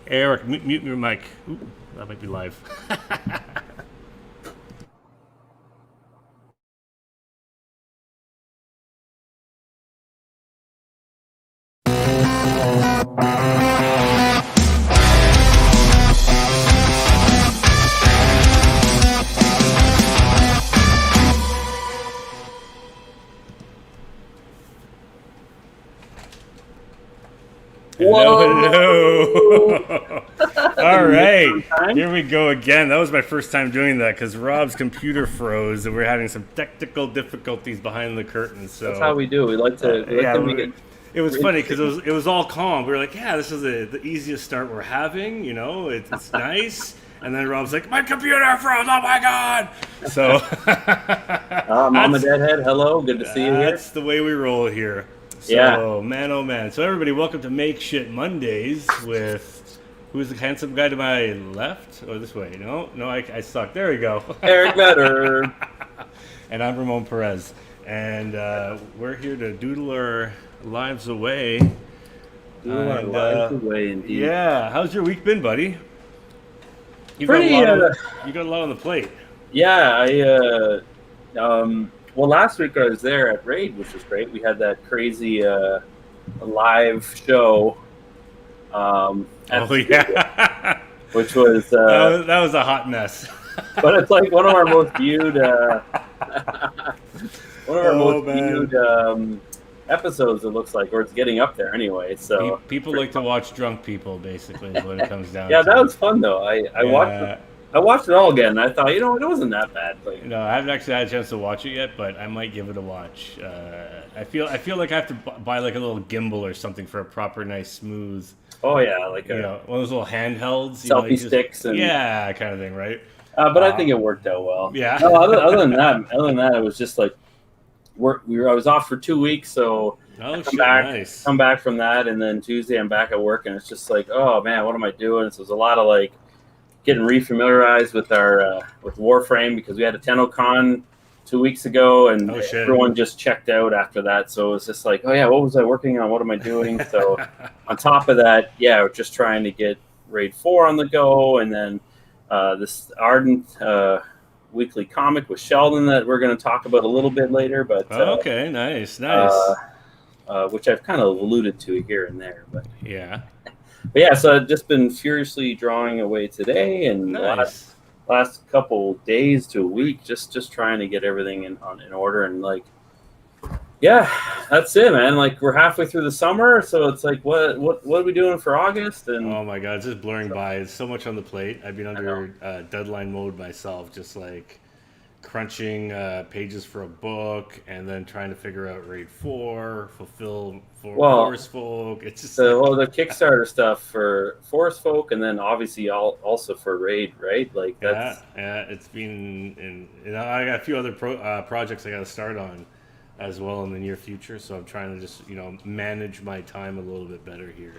Eric, mute your mic. Ooh, that might be live. Hello. All right, here we go again. That was my first time doing that because Rob's computer froze and we're having some technical difficulties behind the curtain. So that's how we do. We like to. It was funny because it was all calm. We were like, yeah, this is the easiest start we're having. You know, it's nice. And then Rob's like, my computer froze. Oh my god! So, Mama Deadhead, hello, good to see you here. That's the way we roll here. So, man, oh man. So, everybody, welcome to Make Shit Mondays with, who's the handsome guy to my left? Or this way? No, I suck. There we go. Eric Vedder. And I'm Ramón Pérez. And we're here to doodle our lives away. Doodle our lives away, indeed. Yeah. How's your week been, buddy? You got a lot on the plate. Yeah, well, last week I was there at Raid, which was great. We had that crazy live show. Which was that was a hot mess. But it's like one of our most viewed episodes. It looks like, or it's getting up there anyway. So people like to watch drunk people, basically, is what it comes down. Yeah, that was fun though. I watched it all again, and I thought, it wasn't that bad. Like, no, I haven't actually had a chance to watch it yet, but I might give it a watch. I feel like I have to buy like a little gimbal or something for a proper, nice, smooth. Oh yeah, like one of those little handhelds, selfie sticks, and kind of thing, right? But I think it worked out well. Yeah. No, other than that, it was just like I was off for 2 weeks, so come back from that, and then Tuesday I'm back at work, and it's just like, oh man, what am I doing? So there's a lot of like getting refamiliarized with our with Warframe, because we had a TennoCon 2 weeks ago, and everyone just checked out after that. So it was just like, oh yeah, what was I working on? What am I doing? So on top of that, we're just trying to get Raid 4 on the go, and then this Ardent weekly comic with Sheldon that we're going to talk about a little bit later. But okay, nice. Which I've kind of alluded to here and there, but yeah. But yeah, so I've just been furiously drawing away today, and last couple days to a week, just trying to get everything in order, and like, yeah, that's it, man. Like, we're halfway through the summer, so it's like, what are we doing for August? And oh my god, it's just blurring by. It's so much on the plate. I've been under deadline mode myself, just like crunching pages for a book, and then trying to figure out Raid 4, fulfill Forest Folk. It's just the Kickstarter stuff for Forest Folk, and then obviously also for Raid, right? Like that's it's been, I got a few other projects I got to start on as well in the near future, so I'm trying to just manage my time a little bit better here.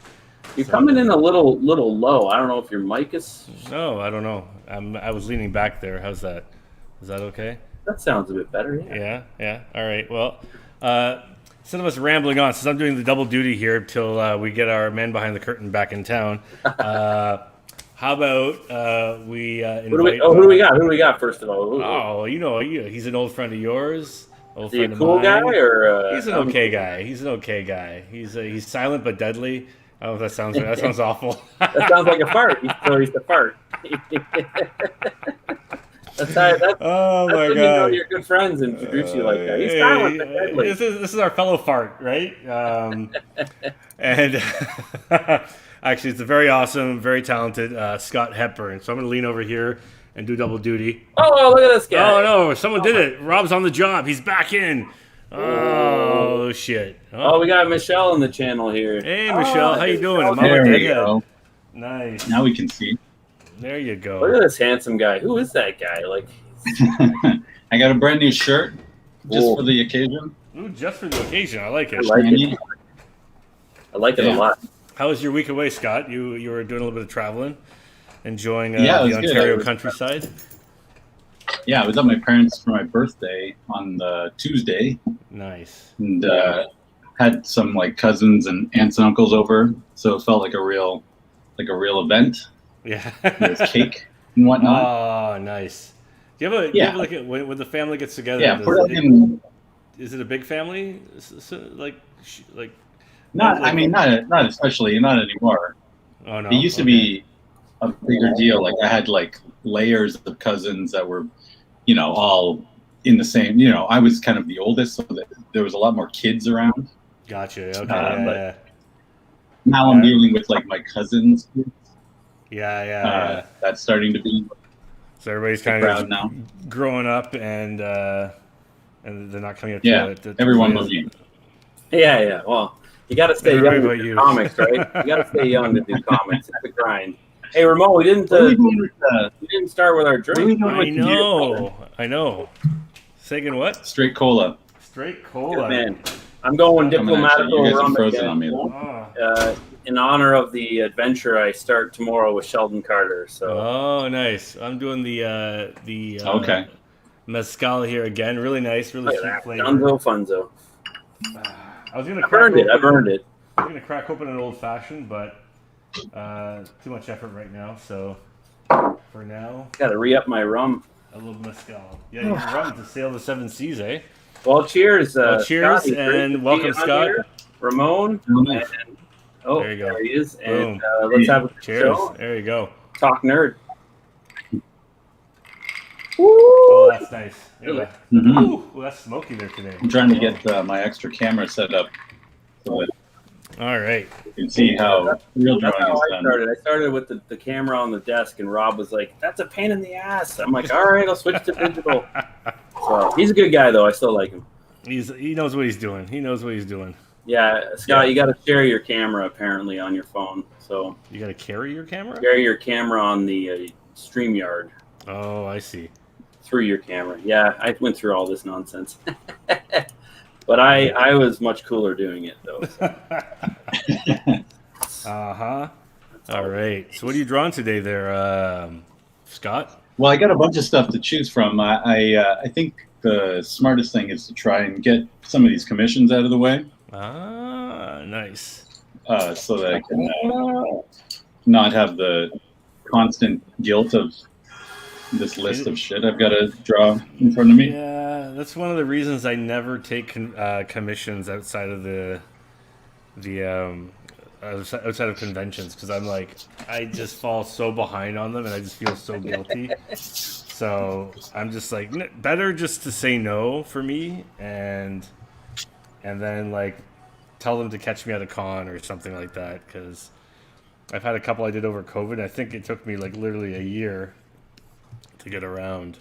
You're coming in a little low. I don't know if your mic is. No, I don't know. I was leaning back there. How's that? Is that okay? That sounds a bit better, yeah. All right. Well, instead of us rambling on, since I'm doing the double duty here till we get our man behind the curtain back in town, how about we invite... Who do we got? Who do we got, first of all? He's an old friend of yours. Is he a cool guy, or... He's an okay guy. He's silent but deadly. I don't know if that sounds awful. That sounds like a fart. He's a fart. That's my when god! You're good friends and introduce you like that. He's silent but deadly. This is our fellow fart, right? And actually, it's a very awesome, very talented Scott Hepburn. So I'm going to lean over here and do double duty. Oh, look at this guy! Oh no, someone did it. Rob's on the job. He's back in. Oh shit! We got Michelle on the channel here. Hey Michelle, how you doing? There we go. Nice. Now we can see. There you go. Look at this handsome guy. Who is that guy? Like, I got a brand new shirt just for the occasion. Ooh, just for the occasion. I like it. I like it a lot. How was your week away, Scott? You were doing a little bit of traveling, enjoying the Ontario countryside. Yeah, I was at my parents' for my birthday on the Tuesday. Nice. And had some like cousins and aunts and uncles over, so it felt like a real like a real event. Yeah. There's cake and whatnot. Oh, nice. Do you have like when the family gets together? Yeah, is it a big family? Not especially, not anymore. Oh no. It used to be a bigger deal. Like I had like layers of cousins that were, all in the same. I was kind of the oldest, so there was a lot more kids around. Gotcha. Okay. Now I'm dealing with like my cousins' kids. Yeah. That's starting to be. So everybody's kind of now growing up, and they're not coming up. Everyone will be. Yeah. Well, you got to stay young to do comics, right? You got to stay young to do comics. It's a grind. Hey, Ramon, we didn't start with our drink. I know. Saying what? Straight cola. Yeah, man. I'm going diplomatical rum frozen on me. In honor of the adventure I start tomorrow with Sheldon Carter. So. Oh, nice. I'm doing the mezcal here again. Really nice, really sweet flavor. Funzo. I burned it. I'm gonna crack open an old fashioned, but too much effort right now. So for now, gotta re-up my rum. A little mezcal. Yeah, your rum to sail the 7 seas, eh? Well, cheers. Cheers, Scott, and welcome, Scott. Here. Ramon. There you go. There he is. Boom. And let's have a cheers. Show. There you go. Talk nerd. Woo! Oh, that's nice. Yeah. Mm-hmm. Ooh, well, that's smoky there today. I'm trying to get my extra camera set up so that all right. You can see how real drawing is done. I started with the camera on the desk, and Rob was like, "That's a pain in the ass." I'm like, "All right, I'll switch to digital." So he's a good guy, though. I still like him. He knows what he's doing. Yeah, Scott, you got to share your camera apparently on your phone. So you got to carry your camera. Carry your camera on the StreamYard. Oh, I see. Through your camera. Yeah, I went through all this nonsense. But I was much cooler doing it, though. So. All right. So what are you drawing today there, Scott? Well, I got a bunch of stuff to choose from. I think the smartest thing is to try and get some of these commissions out of the way. Ah, nice. So that I can not have the constant guilt of this list of shit I've got to draw in front of me. Yeah, that's one of the reasons I never take commissions outside of outside of conventions, because I'm like, I just fall so behind on them and I just feel so guilty. So I'm just like, better just to say no for me, and then like tell them to catch me at a con or something like that, because I've had a couple I did over COVID. I think it took me like literally a year to get around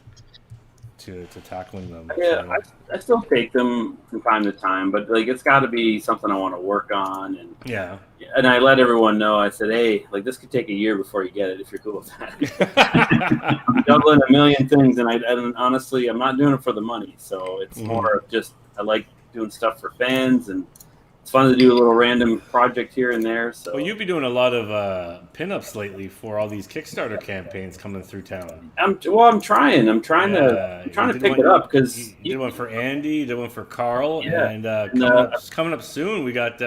to tackling them. Yeah, so. I still take them from time to time, but like it's got to be something I want to work on, and and I let everyone know. I said, hey, like this could take a year before you get it if you're cool with that. I'm juggling a million things, and honestly, I'm not doing it for the money. So it's more of just I like doing stuff for fans, and it's fun to do a little random project here and there. So well, you've been doing a lot of pinups lately for all these Kickstarter campaigns coming through town. I'm trying to pick it up, because you did one for Andy, you did one for Carl, and coming up soon we got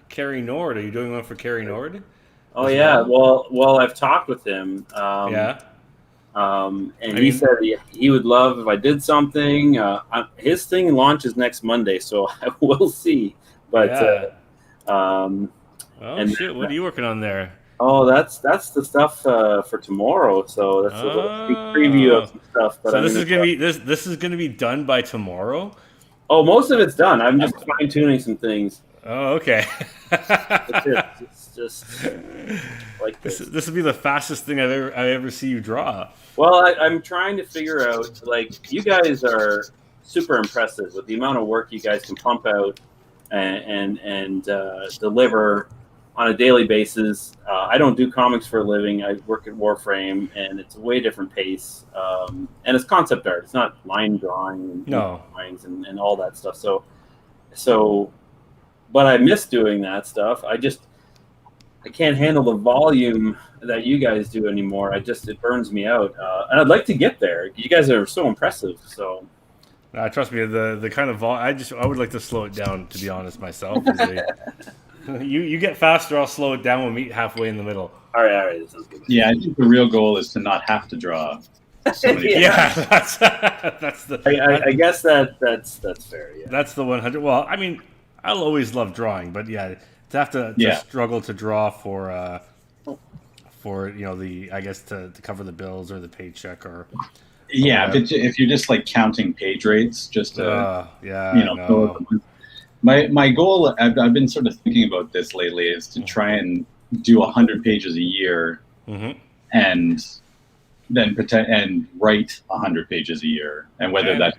Carrie Nord. Are you doing one for Carrie Nord? Oh yeah, well I've talked with him. And he said he would love if I did something. His thing launches next Monday, so we'll see. But shit! What are you working on there? Oh, that's the stuff for tomorrow. So that's a little preview of some stuff. So this is gonna be done by tomorrow. Oh, most of it's done. I'm just fine tuning some things. Oh, okay. That's it. It's just like this. This will be the fastest thing I ever see you draw. Well, I'm trying to figure out. Like, you guys are super impressive with the amount of work you guys can pump out and deliver on a daily basis. I don't do comics for a living. I work at Warframe, and it's a way different pace. And it's concept art. It's not line drawing and lines and all that stuff. So, but I miss doing that stuff. I can't handle the volume that you guys do anymore. It burns me out. And I'd like to get there. You guys are so impressive. So. Trust me, the kind of I would like to slow it down, to be honest myself. You get faster, I'll slow it down. We'll meet halfway in the middle. All right. This is good. Yeah, I think the real goal is to not have to draw. So many Yeah, that's the. I guess that's fair. Yeah. That's the 100. Well, I mean, I'll always love drawing, but yeah, to have to struggle to draw for the I guess to cover the bills or the paycheck or. Yeah, if you're just like counting page rates, just to no. My goal, I've been sort of thinking about this lately, is to try and do 100 pages a year, and then write 100 pages a year, and whether that,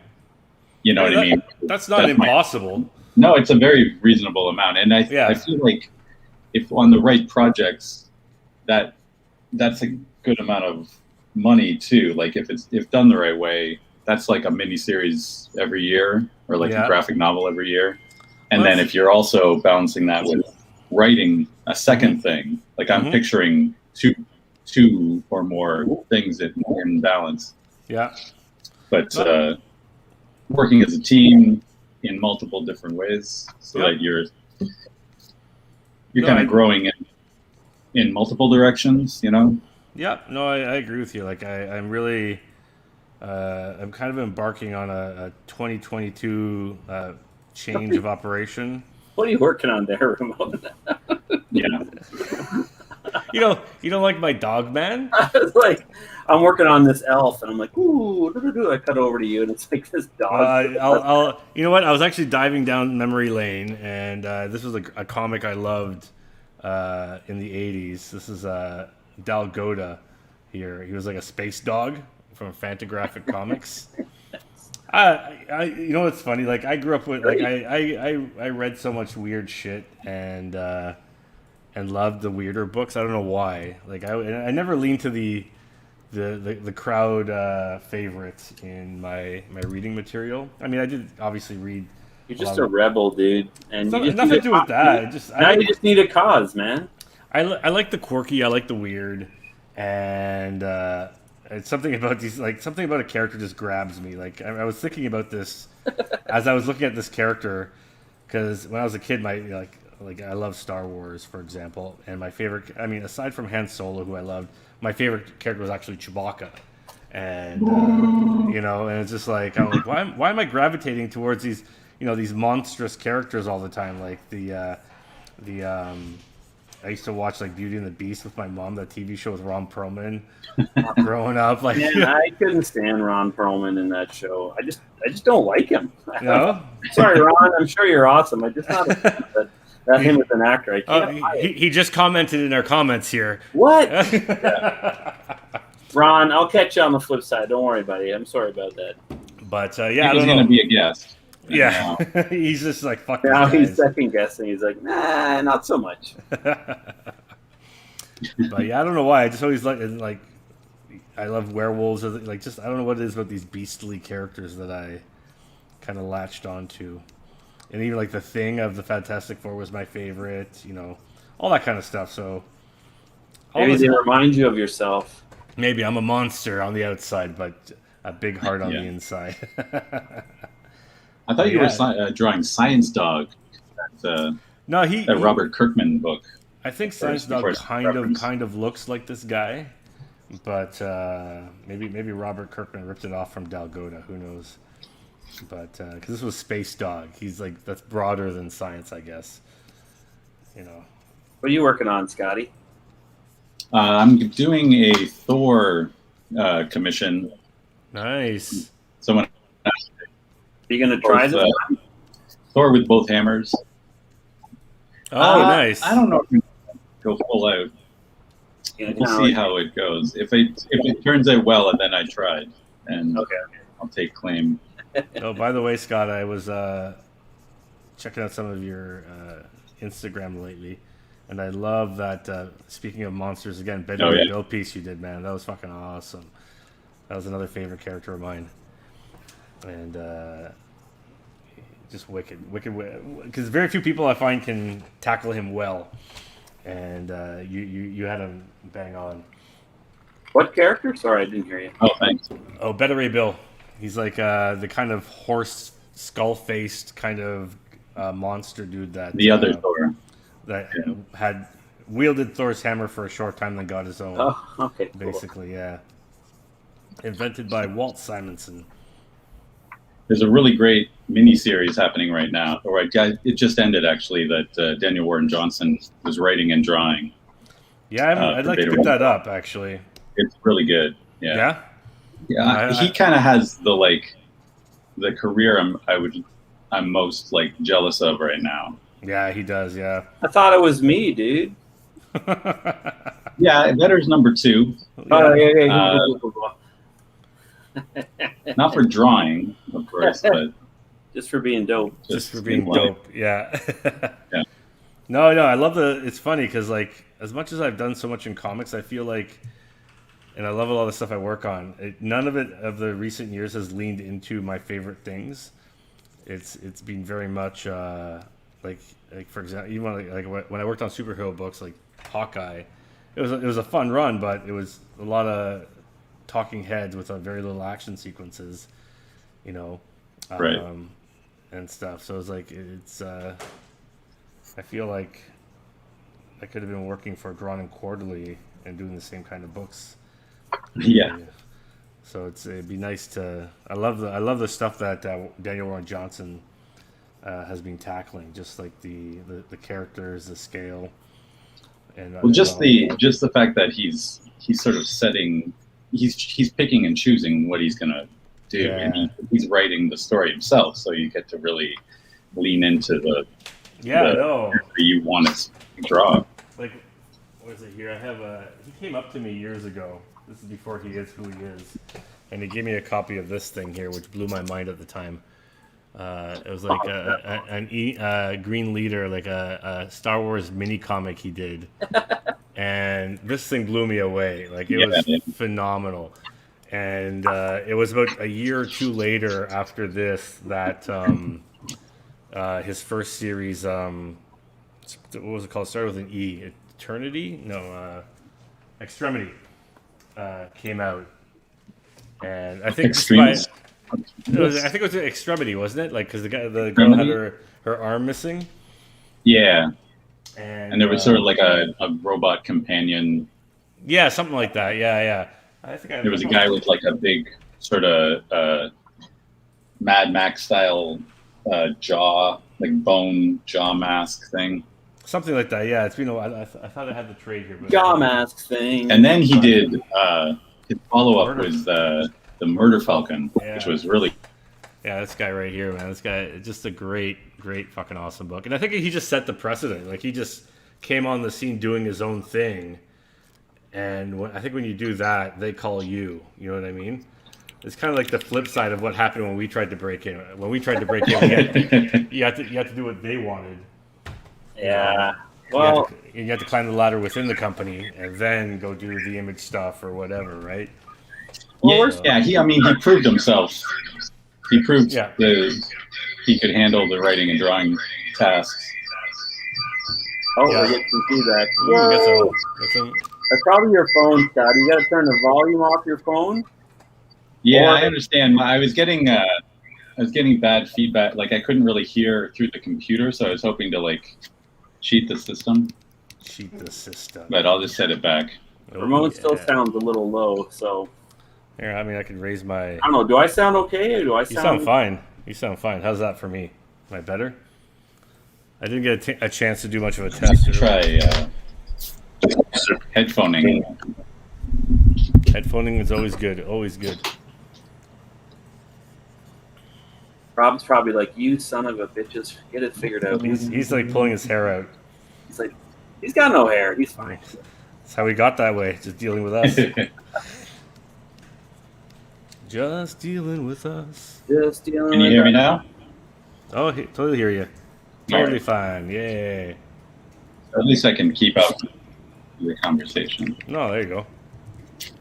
what I mean. That's not impossible. No, it's a very reasonable amount, and I feel like if on the right projects, that's a good amount of money too. Like if done the right way, that's like a mini series every year, or like a graphic novel every year. And then if you're also balancing that with writing a second thing, like I'm picturing two or more things in balance. Yeah. But working as a team in multiple different ways, so that you're kind of growing in multiple directions, Yeah, no, I agree with you. Like I'm really, I'm kind of embarking on a 2022 change of operation. What are you working on there, Ramon? Yeah. You don't like my dog, man? I was like, I'm working on this elf, and I'm like, ooh, I cut over to you, and it's like this dog. You know what? I was actually diving down memory lane, and this was a comic I loved in the 80s. This is Dalgota here. He was like a space dog from Fantagraphic Comics. You know what's funny? Like I grew up with I read so much weird shit and loved the weirder books. I don't know why. Like I never leaned to the crowd favorites in my reading material. I mean, I did obviously read. You're just a rebel, dude, and nothing to do with that. You just need a cause, man. I like the quirky. I like the weird, and it's something about something about a character just grabs me. Like I was thinking about this as I was looking at this character, because when I was a kid, like I love Star Wars, for example, and my favorite. I mean, aside from Han Solo, who I loved, my favorite character was actually Chewbacca, and and it's just like I'm like, why am I gravitating towards these these monstrous characters all the time? Like I used to watch like Beauty and the Beast with my mom, that TV show with Ron Perlman. Growing up, like I couldn't stand Ron Perlman in that show. I just don't like him. No? Sorry, Ron. I'm sure you're awesome. I just not that him as an actor. I can't. He just commented in our comments here. What? Ron, I'll catch you on the flip side. Don't worry, buddy. I'm sorry about that. But I don't know. He's going to be a guest. Yeah, he's just like fuck. Now he's second guessing. He's like, nah, not so much. But yeah, I don't know why. I just always like I love werewolves. Or I don't know what it is about these beastly characters that I kind of latched onto, and even like the Thing of the Fantastic Four was my favorite. All that kind of stuff. So maybe they remind you of yourself. Maybe I'm a monster on the outside, but a big heart on the inside. I thought you were drawing Science Dog. That Robert Kirkman book. I think Science Dog kind of looks like this guy, but maybe Robert Kirkman ripped it off from Dalgota. Who knows? But because this was Space Dog, he's like that's broader than Science, I guess. What are you working on, Scotty? I'm doing a Thor commission. Nice. Someone. Are you going to try this one? Thor with both hammers. Oh, nice. I don't know if we go full out. We'll see how it goes. If it turns out well, and then I tried, and I'll take claim. Oh, by the way, Scott, I was checking out some of your Instagram lately, and I love that. Speaking of monsters, again, Bill piece you did, man. That was fucking awesome. That was another favorite character of mine. And just wicked, because very few people I find can tackle him well, and you had him bang on. What character? Sorry, I didn't hear you. Oh, thanks. Oh, Better Ray Bill. He's like the kind of horse, skull-faced kind of monster dude that the other Thor. that had wielded Thor's hammer for a short time, then got his own. Oh, okay. Basically, yeah. Invented by Walt Simonson. There's a really great mini-series happening right now. Or it just ended, actually, that Daniel Warren Johnson was writing and drawing. Yeah, I'd like to pick that up, actually. It's really good. Yeah? Yeah, he kind of has the career I'm most jealous of right now. Yeah, he does. Yeah. I thought it was me, dude. Yeah, Vedder's number 2. Yeah. Not for drawing, of course, but just for being dope. Just for being dope. Yeah. Yeah. No, I love it's funny because as much as I've done so much in comics, I feel like, and I love a lot of the stuff I work on, none of it of the recent years has leaned into my favorite things. It's been very much for example, even when I worked on superhero books like Hawkeye, it was a fun run, but it was a lot of talking heads with very little action sequences, right, and stuff. So it's I feel like I could have been working for Drawn and Quarterly and doing the same kind of books. Yeah. So it'd be nice to. I love the stuff that Daniel Warren Johnson has been tackling, just like the characters, the scale, and just the fact that he's sort of setting, he's picking and choosing what he's gonna do, and he's writing the story himself, so you get to really lean into the you want to draw. What is it here? I have he came up to me years ago. This is before he is who he is, and he gave me a copy of this thing here, which blew my mind at the time. It was like a Green Leader, like a Star Wars mini comic he did, and this thing blew me away. It was phenomenal. And it was about a year or two later after this that his first series, what was it called? It started with an E. Eternity? No, Extremity came out, and I think I think it was an Extremity, wasn't it? Because the girl had her arm missing. Yeah, and there was sort of like a robot companion. Yeah, something like that. Yeah. There was a guy with a big sort of Mad Max style jaw, bone jaw mask thing. Something like that. Yeah, it's been a while. I thought I had the trade here. But jaw mask thing. And then he did his follow up was the Murder Falcon, which was really. Yeah, this guy right here, man. This guy, just a great fucking awesome book. And I think he just set the precedent. He just came on the scene doing his own thing. And I think when you do that, they call you. You know what I mean? It's kind of like the flip side of what happened when we tried to break in. When we tried to break in, you had to do what they wanted. Yeah. Well, you have to climb the ladder within the company and then go do the image stuff or whatever, right? Well, he proved himself. He proved he could handle the writing and drawing tasks. Oh, I get to see that. Ooh, that's probably your phone, Scott. You got to turn the volume off your phone. Yeah, I understand. I was getting bad feedback. I couldn't really hear through the computer, so I was hoping to cheat the system. But I'll just set it back. Ramon still sounds a little low, so. Here, I can raise my. I don't know. Do I sound okay, or do I sound? You sound fine. You sound fine. How's that for me? Am I better? I didn't get a chance to do much of a test. Try headphoning. Headphoning is always good. Always good. Rob's probably like, "You son of a bitches, get it figured out." He's pulling his hair out. He's like, he's got no hair. He's fine. That's how he got that way. Just dealing with us. Just dealing with us. Just dealing. Can you hear me now? Oh, totally hear you. Totally fine. Yay. At least I can keep up the conversation. No, there you go.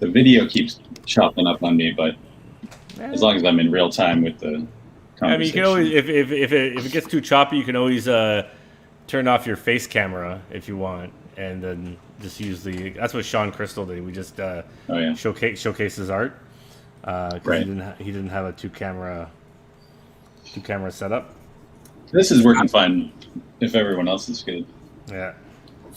The video keeps chopping up on me, but as long as I'm in real time with the conversation. You can always, if it gets too choppy, you can always turn off your face camera if you want, and then just use that's what Sean Crystal did. We just showcase his art. Right. He didn't have a two camera setup. This is working fine if everyone else is good. Yeah. I'm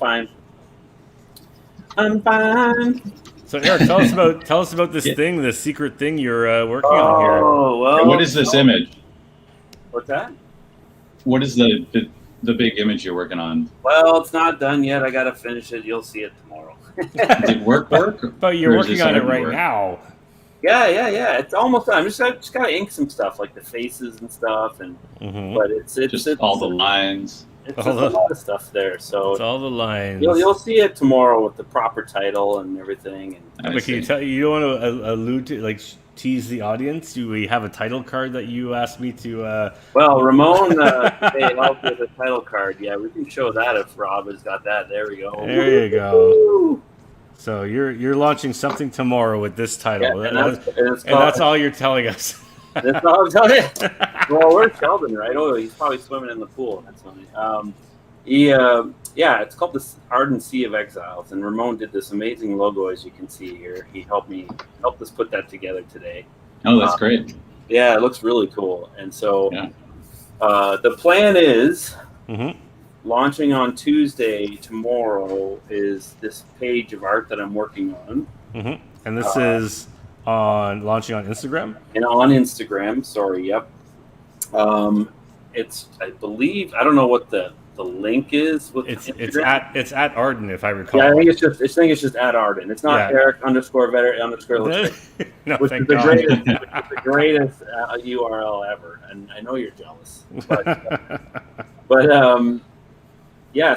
fine. So Eric, tell us about this thing, this secret thing you're working on here. Oh well. What is this image? What's that? What is the big image you're working on? Well, it's not done yet. I gotta finish it. You'll see it tomorrow. Is it work? But you're working on it right now. Yeah. It's almost done. I just gotta ink some stuff like the faces and stuff, and but it's all the lines. It's a lot of stuff there. So it's all the lines. You'll see it tomorrow with the proper title and everything. And but can you tell? You don't want to allude to, like, tease the audience? Do we have a title card that you asked me to? Well, Ramon, they helped with a title card. Yeah, we can show that if Rob has got that. There we go. There you go. So you're launching something tomorrow with this title, yeah, and that's all you're telling us. That's all I'm telling you. Well, where's Sheldon, right? Oh, he's probably swimming in the pool. That's funny. It's called the Ardent Sea of Exiles, and Ramon did this amazing logo, as you can see here. He helped us put that together today. Oh, that's great. Yeah, it looks really cool. And so the plan is launching on Tuesday. Tomorrow is this page of art that I'm working on. And this is launching on Instagram? And on Instagram, sorry, yep. It's, I believe, I don't know what the link is with Instagram. It's at Arden, if I recall. Yeah, I think it's just at Arden. It's not Eric _Vedder_. No, which is the greatest URL ever, and I know you're jealous. But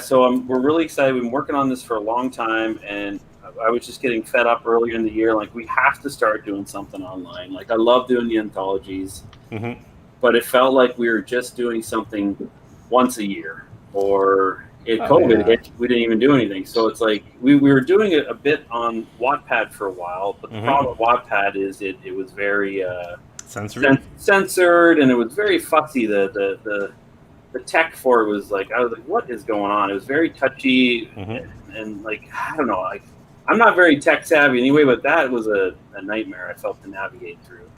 so we're really excited. We've been working on this for a long time, and I was just getting fed up earlier in the year. Like, we have to start doing something online. Like, I love doing the anthologies, but it felt like we were just doing something once a year. Or COVID hit, we didn't even do anything. So it's like we were doing it a bit on Wattpad for a while, but the problem with Wattpad is it was very censored, and it was very fussy. The tech for it was like, I was like, what is going on? It was very touchy and like, I don't know, like, I'm not very tech savvy anyway, but that was a nightmare I felt to navigate through.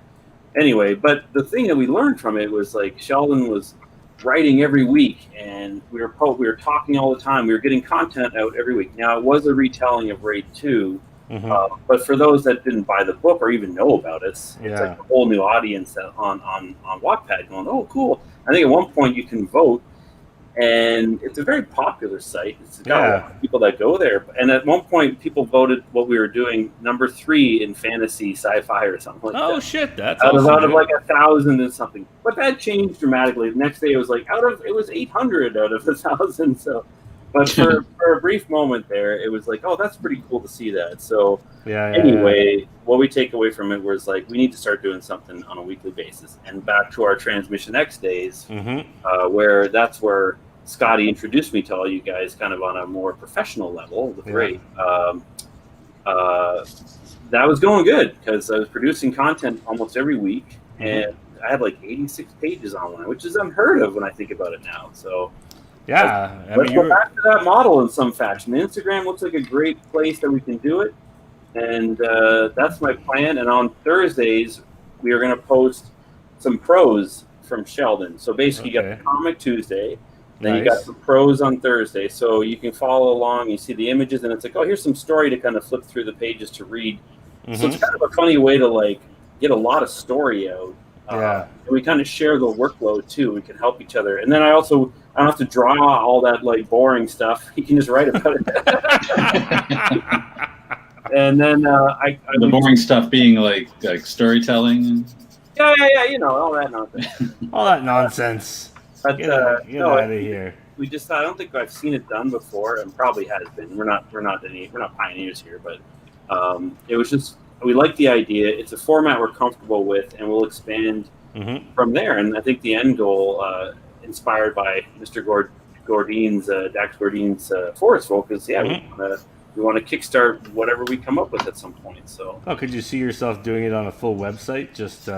Anyway, but the thing that we learned from it was, like, Sheldon was writing every week, and we were talking all the time. We were getting content out every week. Now, it was a retelling of Raid 2, but for those that didn't buy the book or even know about it, it's like a whole new audience on Wattpad going, oh, cool. I think at one point you can vote, and it's a very popular site. It's got a lot of people that go there. And at one point, people voted what we were doing number 3 in fantasy sci-fi or something like that. Oh, shit, that's out of like 1,000 and something. But that changed dramatically. The next day, it was like it was 800 out of 1,000. So, but for a brief moment there, it was like, oh, that's pretty cool to see that. So anyway, what we take away from it was, like, we need to start doing something on a weekly basis. And back to our Transmission X days, where that's where Scotty introduced me to all you guys kind of on a more professional level with Ray. That was going good because I was producing content almost every week, and I had like 86 pages online, which is unheard of when I think about it now. So let's go back to that model in some fashion. The Instagram looks like a great place that we can do it, and that's my plan. And on Thursdays, we are going to post some prose from Sheldon. So basically, you got the Comic Tuesday. Then you got some prose on Thursday, so you can follow along. You see the images, and it's like, oh, here's some story to kind of flip through the pages to read. So it's kind of a funny way to, like, get a lot of story out. And we kind of share the workload too. We can help each other, and then I don't have to draw all that, like, boring stuff. You can just write about it. And then the boring stuff being like storytelling. You know, all that nonsense. All that nonsense. But get out of here. We just, I don't think I've seen it done before, and probably has been. We're not pioneers here, but it was just, we like the idea. It's a format we're comfortable with, and we'll expand from there. And I think the end goal, inspired by Mr. Dax Gourdin's Forest Folk, is we want to kickstart whatever we come up with at some point. So, could you see yourself doing it on a full website, just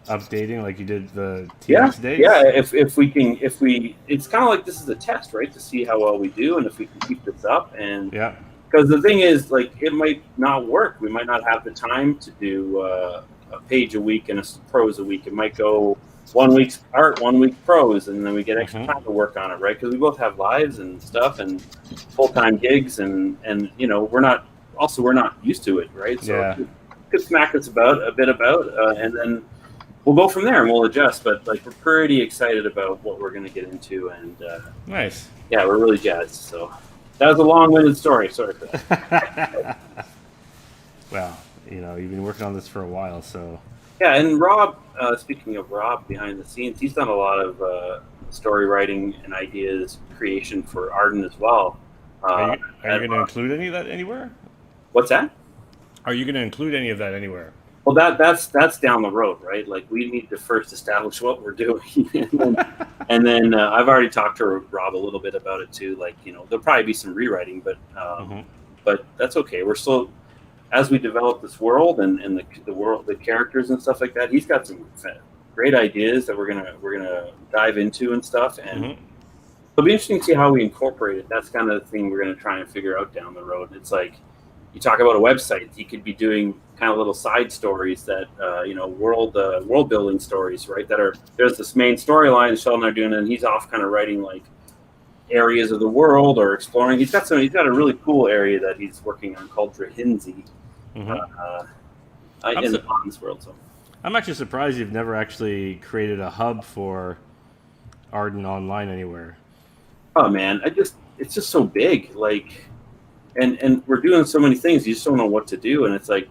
updating like you did the TX days? Yeah. If we, it's kind of like this is a test, right, to see how well we do, and if we can keep this up. And because the thing is, like, it might not work. We might not have the time to do a page a week and a prose a week. It might go 1 week's art, 1 week prose, and then we get extra time to work on it, right? Because we both have lives and stuff and full-time gigs, and we're not used to it, right? So it could smack us a bit about, and then we'll go from there and we'll adjust. But like, we're pretty excited about what we're going to get into, and nice. Yeah, we're really jazzed. So that was a long-winded story. Sorry for that. Well, you've been working on this for a while, so. Yeah, and Rob, speaking of Rob behind the scenes, he's done a lot of story writing and ideas creation for Arden as well. Are you going to include any of that anywhere? What's that? Are you going to include any of that anywhere? Well, that's down the road, right? Like, we need to first establish what we're doing, and then I've already talked to Rob a little bit about it too. Like, there'll probably be some rewriting, but that's okay. We're still, as we develop this world and the world, the characters and stuff like that, he's got some great ideas that we're gonna dive into and stuff, and it'll be interesting to see how we incorporate it. That's kind of the thing we're gonna try and figure out down the road. It's like, you talk about a website, he could be doing kind of little side stories that world building stories, right? There's this main storyline Sheldon and I are doing, and he's off kind of writing like areas of the world or exploring. He's got a really cool area that he's working on called Drahinzi in the Ponds world. So I'm actually surprised you've never actually created a hub for Arden Online anywhere. Oh man, it's just so big, like, and we're doing so many things, you just don't know what to do, and it's like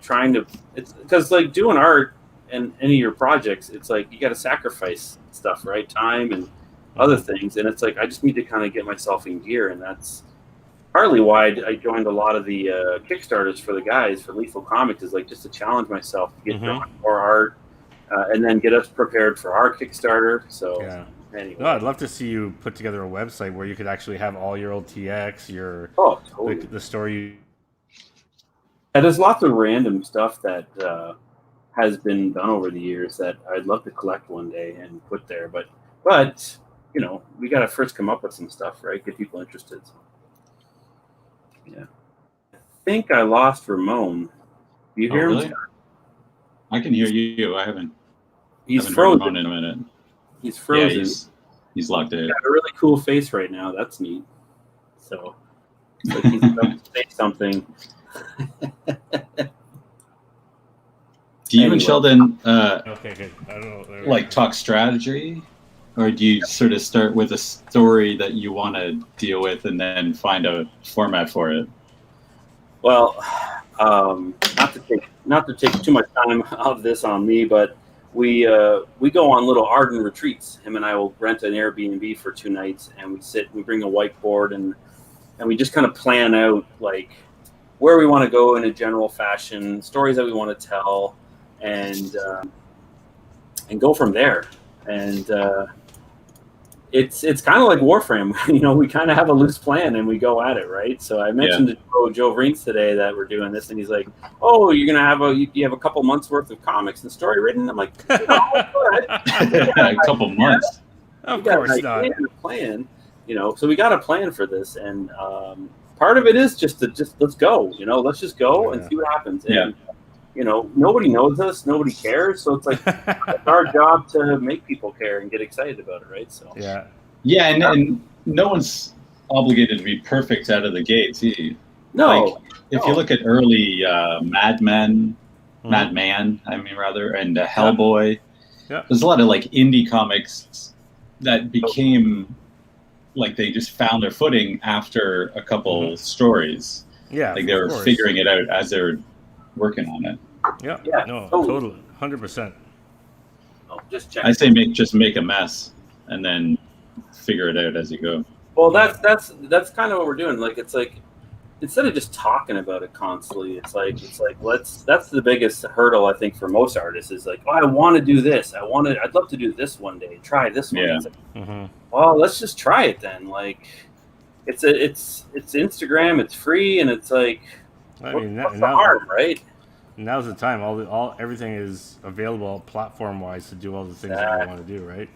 it's because like doing art and any of your projects, it's like you got to sacrifice stuff, right? Time and other things, and it's like I just need to kind of get myself in gear, and that's partly why I joined a lot of the Kickstarters for the guys for Lethal Comics, is like just to challenge myself to get drawing more art, and then get us prepared for our Kickstarter. So anyway. No, I'd love to see you put together a website where you could actually have all your old TX, totally. the story. Yeah, there's lots of random stuff that has been done over the years that I'd love to collect one day and put there, but we got to first come up with some stuff, right? Get people interested. So. Yeah. I think I lost Ramon. Do you hear him? I can hear you. I haven't. He's frozen. Ramon in a minute. He's frozen. Yeah, he's locked in. He's got a really cool face right now. That's neat. So, like he's about to say something. Do you and Sheldon okay, good. I don't know. Like talk strategy? Or do you sort of start with a story that you want to deal with and then find a format for it? Well, not to take too much time of this on me, but we go on little Arden retreats. Him and I will rent an Airbnb for 2 nights, and we bring a whiteboard, and we just kind of plan out like where we want to go in a general fashion, stories that we want to tell, and go from there. And it's kind of like Warframe. We kind of have a loose plan and we go at it, right? So I mentioned to Joe Vreens today that we're doing this, and he's like, "Oh, you're gonna have you have a couple months worth of comics and story written?" I'm like, a couple months. Of course not. Plan, so we got a plan for this, and part of it is just let's go. Let's just go and see what happens. And, nobody knows us, nobody cares, so it's like it's our job to make people care and get excited about it, right? So and no one's obligated to be perfect out of the gates. If you look at early Madman, and Hellboy, there's a lot of like indie comics that became like they just found their footing after a couple stories. Like they were figuring it out as they're working on it. Totally, 100%. Just check. I say make a mess and then figure it out as you go. Well, that's kind of what we're doing. Like, it's like instead of just talking about it constantly, it's like that's the biggest hurdle I think for most artists is like, oh, I want to do this. I'd love to do this one day. Try this one. Yeah. It's like, well, let's just try it then. Like, it's Instagram. It's free, and it's like, what's the harm, right? Now's the time. Everything is available platform-wise to do all the things that we want to do, right?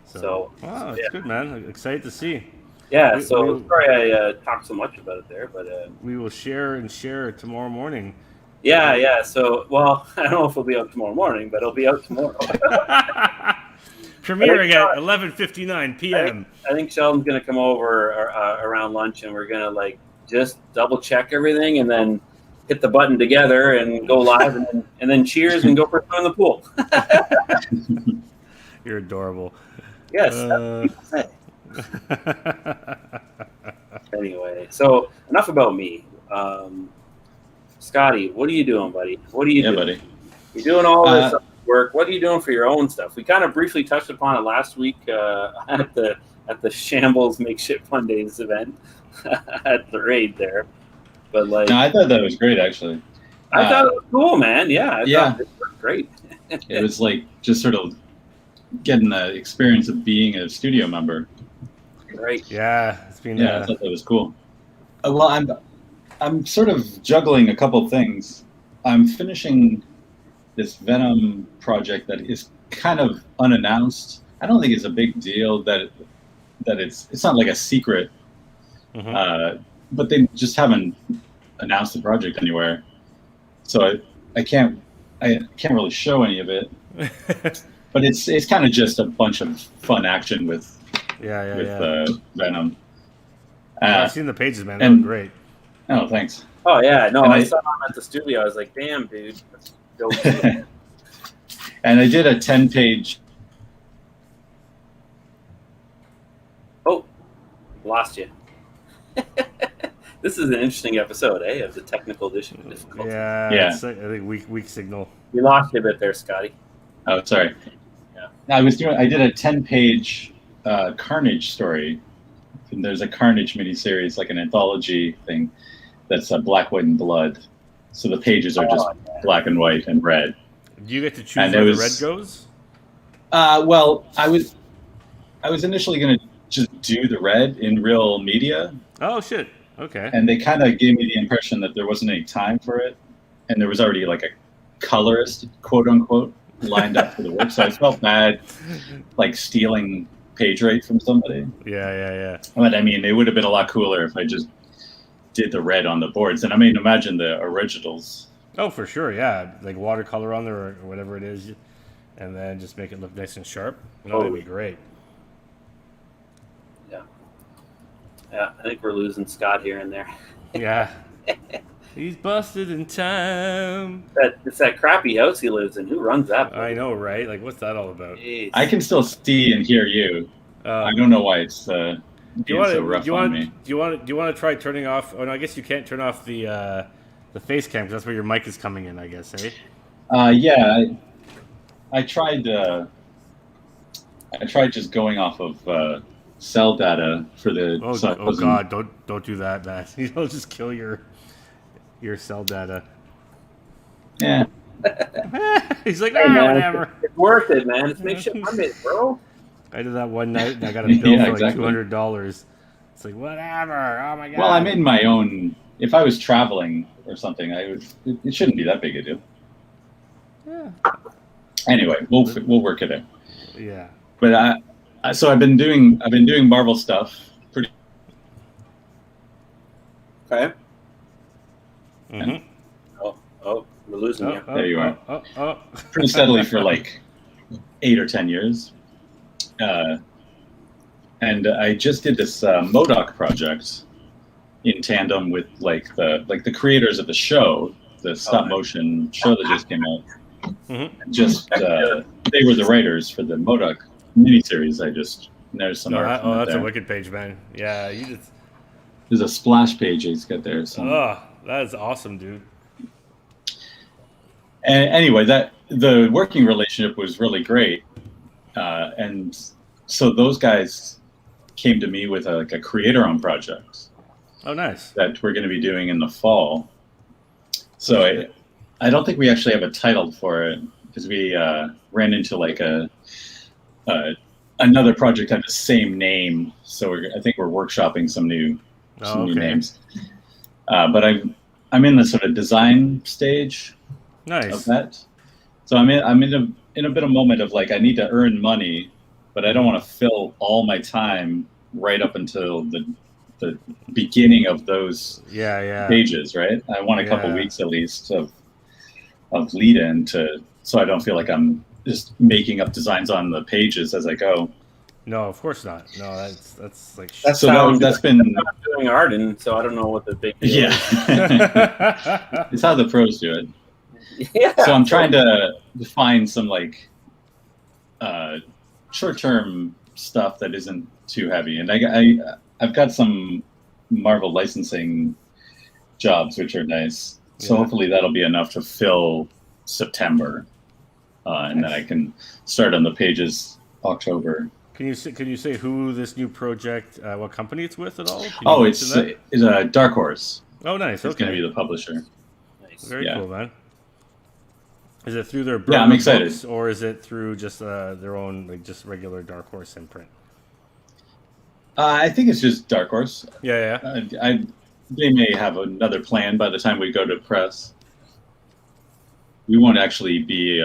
So it's good, man. Excited to see. Yeah. Sorry I talked so much about it there, but we will share tomorrow morning. Yeah. So, well, I don't know if it'll be out tomorrow morning, but it'll be out tomorrow. premiering at 11:59 p.m. I think Sheldon's gonna come over around lunch, and we're gonna like just double check everything, and then hit the button together and go live, and then cheers and go for a swim in the pool. You're adorable. Yes. That's what people say. Anyway, so enough about me. Scotty, what are you doing, buddy? What are you doing? Buddy. You're doing all this work. What are you doing for your own stuff? We kind of briefly touched upon it last week at the Shambles Makeshift Mondays event at the raid there. But like, no, I thought that was great, actually. I thought it was cool, man. Yeah, I thought it was great. It was like just sort of getting the experience of being a studio member. Right. Yeah, it's been. I thought that was cool. Well, I'm sort of juggling a couple things. I'm finishing this Venom project that is kind of unannounced. I don't think it's a big deal that it's not like a secret, but they just haven't announced the project anywhere. So I can't really show any of it. But it's kind of just a bunch of fun action with Venom. I've seen the pages, man. They look great. Oh, thanks. Oh yeah, no, I saw him at the studio. I was like, damn, dude. That's dope. And I did a 10-page. Oh, lost you. This is an interesting episode, of the technical difficulty. Yeah. I think weak signal. You lost you a bit there, Scotty. Oh, sorry. Yeah. I did a 10-page Carnage story. And there's a Carnage miniseries, like an anthology thing, that's black, white, and blood. So the pages are just black and white and red. Do you get to choose where the red goes? Well, I was initially going to just do the red in real media. Oh shit! Okay. And they kind of gave me the impression that there wasn't any time for it, and there was already like a colorist, quote unquote, lined up for the work. So I felt bad, like stealing page rate from somebody. Yeah. But I mean, it would have been a lot cooler if I just did the red on the boards. And I mean, imagine the originals. Oh, for sure, yeah. Like watercolor on there or whatever it is, and then just make it look nice and sharp. That'd be great. Yeah, I think we're losing Scott here and there. Yeah. He's busted in time. It's that crappy house he lives in. Who runs that place? I know, right? Like, what's that all about? Jeez. I can still see and hear you. I don't know why it's so rough on me. Do you want to try turning off? Oh no, I guess you can't turn off the face cam because that's where your mic is coming in. I guess, eh? Yeah. I tried just going off of cell data for the. Oh God! Don't do that, man. You'll just kill your cell data. Yeah. He's like, whatever. It's worth it, man. It's makeshift Mondays, bro. I did that one night and I got a bill for like $200. It's like, whatever. Oh my God. Well, I'm in my own. If I was traveling or something, it shouldn't be that big a deal. Yeah. Anyway, we'll work it out. Yeah. But so I've been doing Marvel stuff pretty. Okay. Mm-hmm. Oh, we're losing you. There you are. Pretty steadily for like 8 or 10 years. And I just did this Modok project in tandem with like the creators of the show, the stop motion show that just came out. Mm-hmm. Just they were the writers for the Modok miniseries. I just noticed some art. Oh, that's a wicked page, man. Yeah, there's a splash page he's got there. So. Oh, that is awesome, dude. And anyway, the working relationship was really great, and so those guys came to me with a creator-owned project. Oh, nice. That we're going to be doing in the fall. So I don't think we actually have a title for it because we ran into like another project had the same name. So I think we're workshopping some new names. But I'm in the sort of design stage. Nice. Of that. So I'm in a bit of moment of like I need to earn money, but I don't want to fill all my time right up until the beginning of those pages, right? I want a couple weeks at least of lead in so I don't feel like I'm just making up designs on the pages as I go. No, of course not. No, that's like that's been I'm not doing art, and so I don't know what the big deal is. It's how the pros do it. Yeah. So I'm trying to find some like short-term stuff that isn't too heavy, and I've got some Marvel licensing jobs which are nice. So hopefully that'll be enough to fill September, and then I can start on the pages October. Can you say who this new project, what company it's with at all? It's a Dark Horse. Oh, nice. It's going to be the publisher. Nice. Very cool, man. Is it through their I'm excited. books, or is it through just their own, like just regular Dark Horse imprint? I think it's just Dark Horse. Yeah. They may have another plan by the time we go to press. We won't actually be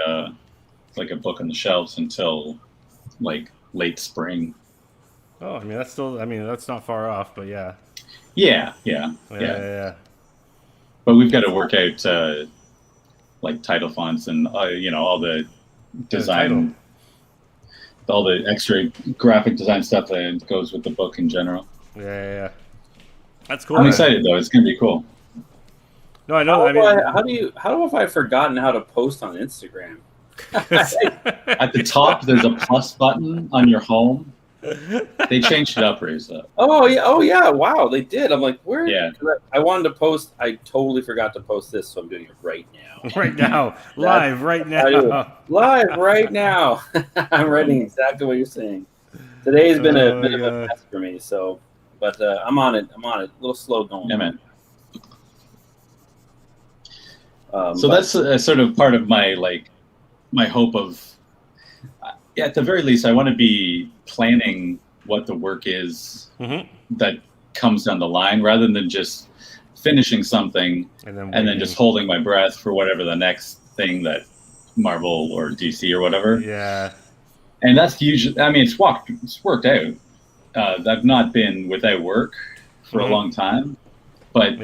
like a book on the shelves until like late spring. Oh, that's not far off, but yeah. Yeah. But we've got to work out like title fonts and all the design, all the extra graphic design stuff that goes with the book in general. Yeah. That's cool. I'm excited though. It's gonna be cool. No, I know. How have I forgotten how to post on Instagram? At the top, there's a plus button on your home. They changed it up, Reza. Oh yeah! Wow, they did. I'm like, where? Yeah. I wanted to post. I totally forgot to post this, so I'm doing it right now. Right now, live right now. Live right now. I'm writing exactly what you're saying. Today has been a bit of a mess for me, so. But I'm on it. A little slow going. Yeah, man. So that's sort of part of my hope of. At the very least, I want to be planning what the work is that comes down the line, rather than just finishing something and then just holding my breath for whatever the next thing that Marvel or DC or whatever. Yeah. And that's usually. I mean, it's worked out. I've not been without work for a long time, but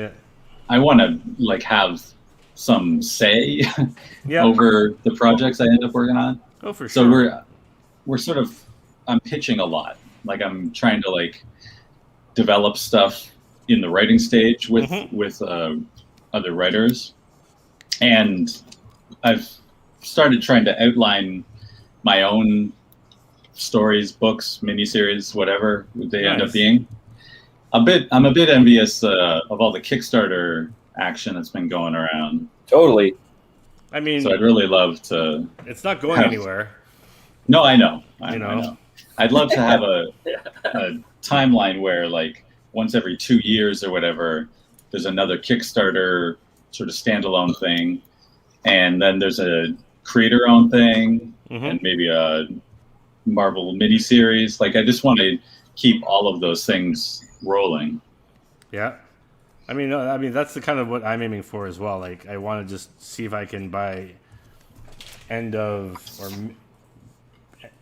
I want to have some say over the projects I end up working on. Oh, for sure. So we're sort of, I'm pitching a lot. I'm trying to develop stuff in the writing stage with other writers, and I've started trying to outline my own stories, books, miniseries, whatever they end up being. I'm a bit envious of all the Kickstarter action that's been going around. Totally. I mean, so I'd really love to. It's not going anywhere. No, I know. I know. I'd love to have a timeline where, once every 2 years or whatever, there's another Kickstarter sort of standalone thing, and then there's a creator-owned thing, and maybe a Marvel miniseries. I just want to keep all of those things rolling. Yeah. I mean, that's the kind of what I'm aiming for as well. I want to just see if I can by end of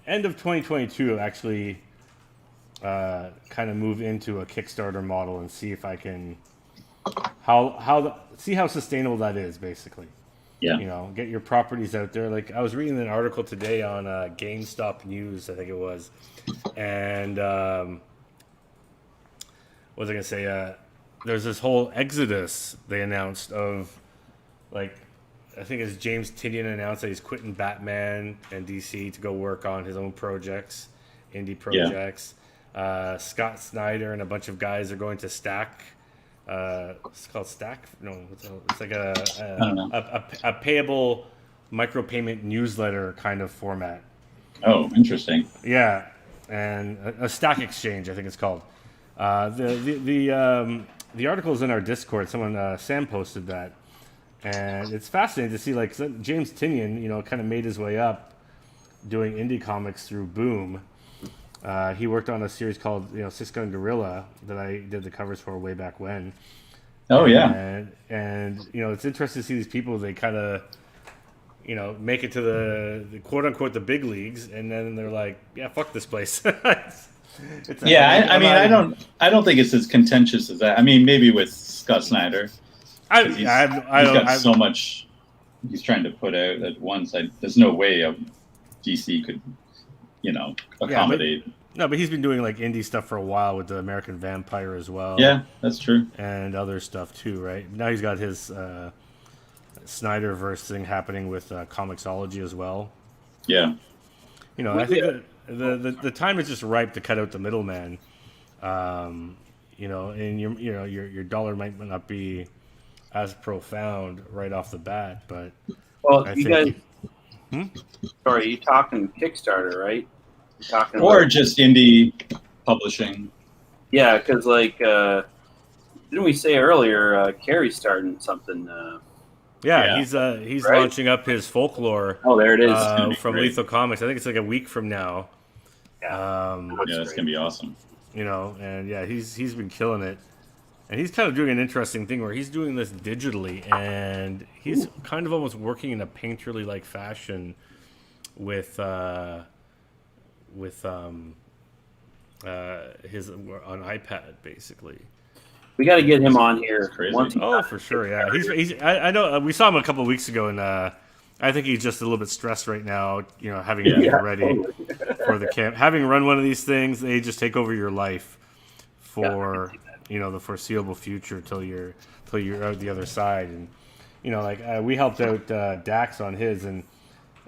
2022 actually kind of move into a Kickstarter model and see if I can see how sustainable that is, basically. Yeah. Get your properties out there. I was reading an article today on GameStop News, I think it was, and what was I gonna say? There's this whole exodus they announced of, I think it's James Tynion announced that he's quitting Batman and DC to go work on his own projects, indie projects. Yeah. Scott Snyder and a bunch of guys are going to Stack. It's called Stack. No, it's like a payable micropayment newsletter kind of format. Oh, interesting. Yeah, and a Stack Exchange, I think it's called. The article is in our Discord. Someone Sam posted that, and it's fascinating to see James Tynion, kind of made his way up doing indie comics through Boom. He worked on a series called Six Gun Gorilla that I did the covers for way back when. Oh yeah, and it's interesting to see these people. They kind of make it to the quote unquote the big leagues, and then they're like, yeah, fuck this place. I don't think it's as contentious as that. I mean, maybe with Scott Snyder, he's got so much he's trying to put out at once. There's no way DC could, accommodate. But he's been doing like indie stuff for a while with the American Vampire as well. Yeah, that's true. And other stuff too, right? Now he's got his Snyderverse thing happening with Comixology as well. Yeah. I think the time is just ripe to cut out the middleman. And your dollar might not be as profound right off the bat, but guys. Sorry, you talking Kickstarter, right? Or just indie publishing. Yeah, because didn't we say earlier? Carrie's starting something. He's right? Launching up his folklore. Oh, there it is. From Lethal Comics. I think it's like a week from now. Yeah, that's gonna be awesome. He's been killing it, and he's kind of doing an interesting thing where he's doing this digitally, and he's kind of almost working in a painterly like fashion with his on iPad basically. We got to get him on here. For sure. Yeah, he's. I know we saw him a couple of weeks ago, and I think he's just a little bit stressed right now. Having to get ready for the camp, having run one of these things, they just take over your life for the foreseeable future till you're out the other side. And we helped out Drax on his, and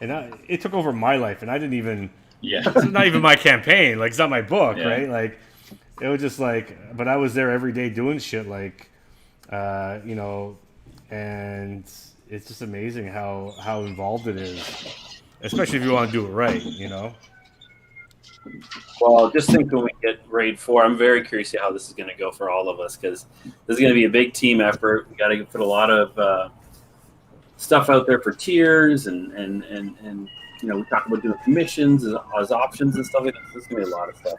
it took over my life, and I didn't even. Yeah, it's not even my campaign. Like, it's not my book, right? Like, it was just like, but I was there every day doing shit, like, and it's just amazing how involved it is, especially if you want to do it right, Well, just think when we get Raid 4, I'm very curious to see how this is going to go for all of us, because this is going to be a big team effort. We got to put a lot of stuff out there for tiers, and we talk about doing commissions as options and stuff like that. There's going to be a lot of stuff.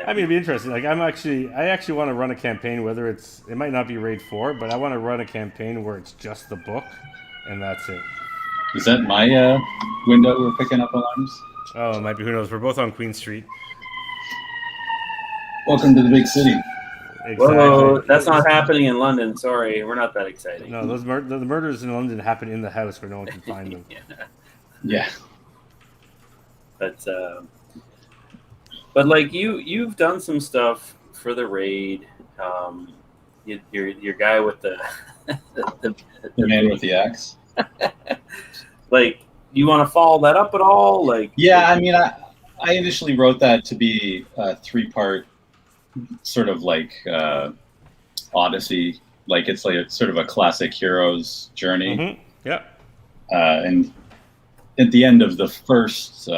It'd be interesting. Like, I actually want to run a campaign, whether it might not be Raid 4, but I want to run a campaign where it's just the book, and that's it. Is that my window we're picking up alarms? Oh, it might be. Who knows? We're both on Queen Street. Welcome to the big city. Exactly. Whoa, that's not happening in London. Sorry, we're not that exciting. No, the murders in London happen in the house where no one can find them. Yeah. But like you've done some stuff for the Raid. Your guy with the man with the axe. Like, you want to follow that up at all? Like, yeah, I mean, I initially wrote that to be a 3-part sort of like Odyssey. Like, it's like sort of a classic hero's journey. Mm-hmm. Yeah. And at the end of the first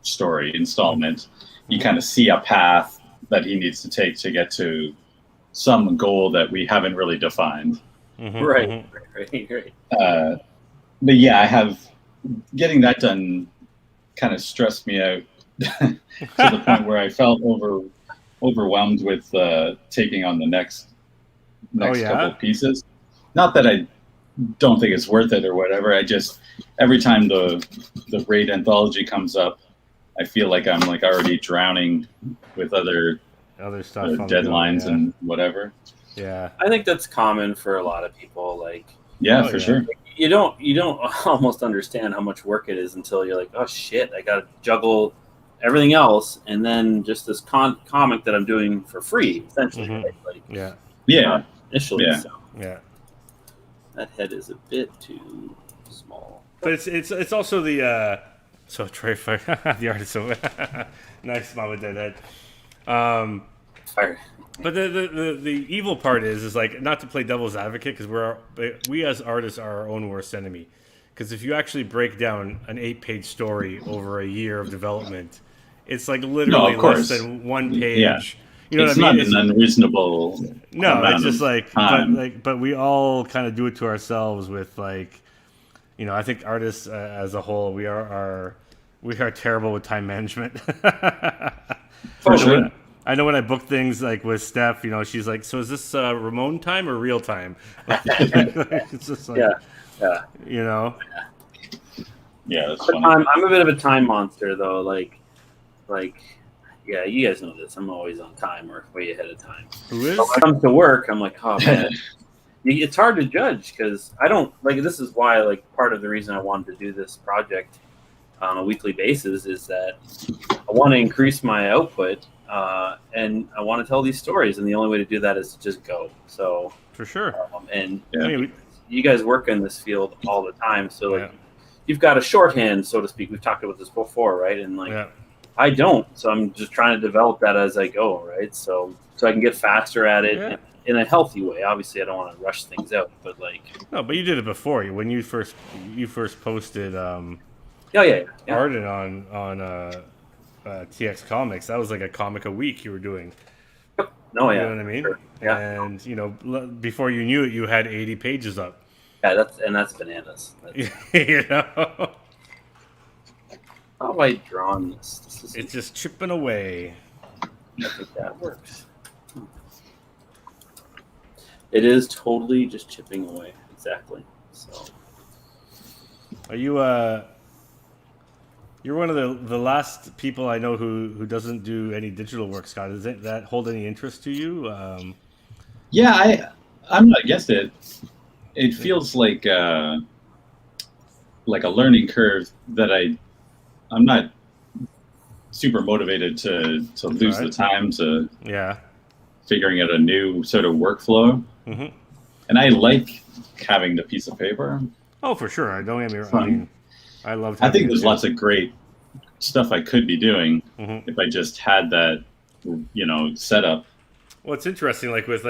story installment, you kind of see a path that he needs to take to get to some goal that we haven't really defined. Mm-hmm. Right. But yeah, I have getting that done kind of stressed me out to the point where I felt overwhelmed with taking on the next couple of pieces. Not that I don't think it's worth it or whatever. I just, every time the Raid anthology comes up, I feel like I'm like already drowning with other stuff, deadlines and whatever. Yeah, I think that's common for a lot of people. Like, for sure. You don't almost understand how much work it is until you're like, oh shit, I got to juggle everything else, and then just this comic that I'm doing for free, essentially. Mm-hmm. Right? Like, initially. Yeah. So. Yeah. That head is a bit too small. But it's also the so Trey the artist, so nice Mama Deadhead. Fire. But the evil part is like, not to play devil's advocate, because we as artists are our own worst enemy. Because if you actually break down an 8-page story over a year of development, it's like literally less than 1 page. Yeah. You know it's what I mean? Not an unreasonable. No, it's just like, time. but we all kind of do it to ourselves with like, I think artists as a whole, we are terrible with time management. For sure. I know when I book things like with Steph, she's like, so is this Ramon time or real time? It's just like, yeah. Yeah, that's funny. I'm a bit of a time monster though. Like, yeah, you guys know this. I'm always on time or way ahead of time. Who is? But when it comes to work, I'm like, oh man, it's hard to judge because I don't like. This is why, like, part of the reason I wanted to do this project on a weekly basis is that I want to increase my output and I want to tell these stories, and the only way to do that is to just go. So for sure. And you guys work in this field all the time, so yeah. You've got a shorthand, so to speak. We've talked about this before, right? And I don't, so I'm just trying to develop that as I go, right? So I can get faster at it in a healthy way. Obviously, I don't want to rush things out, but no, but you did it before. When you first posted Arden on TX Comics, that was like a comic a week you were doing. No, you know what I mean? Sure. Yeah. And before you knew it, you had 80 pages up. Yeah, that's bananas. You know. How have I drawn this? It's just chipping away. I think that works. It is totally just chipping away. Exactly. So. Are you You're one of the last people I know who doesn't do any digital work, Scott. Does that hold any interest to you? Yeah, I'm not against it. It feels like a learning curve that I'm not super motivated to lose the time to figuring out a new sort of workflow. Mm-hmm. And I like having the piece of paper. Oh, for sure. I don't get me wrong. I mean, I think there's lots of great stuff I could be doing if I just had that, set up. Well, it's interesting, like with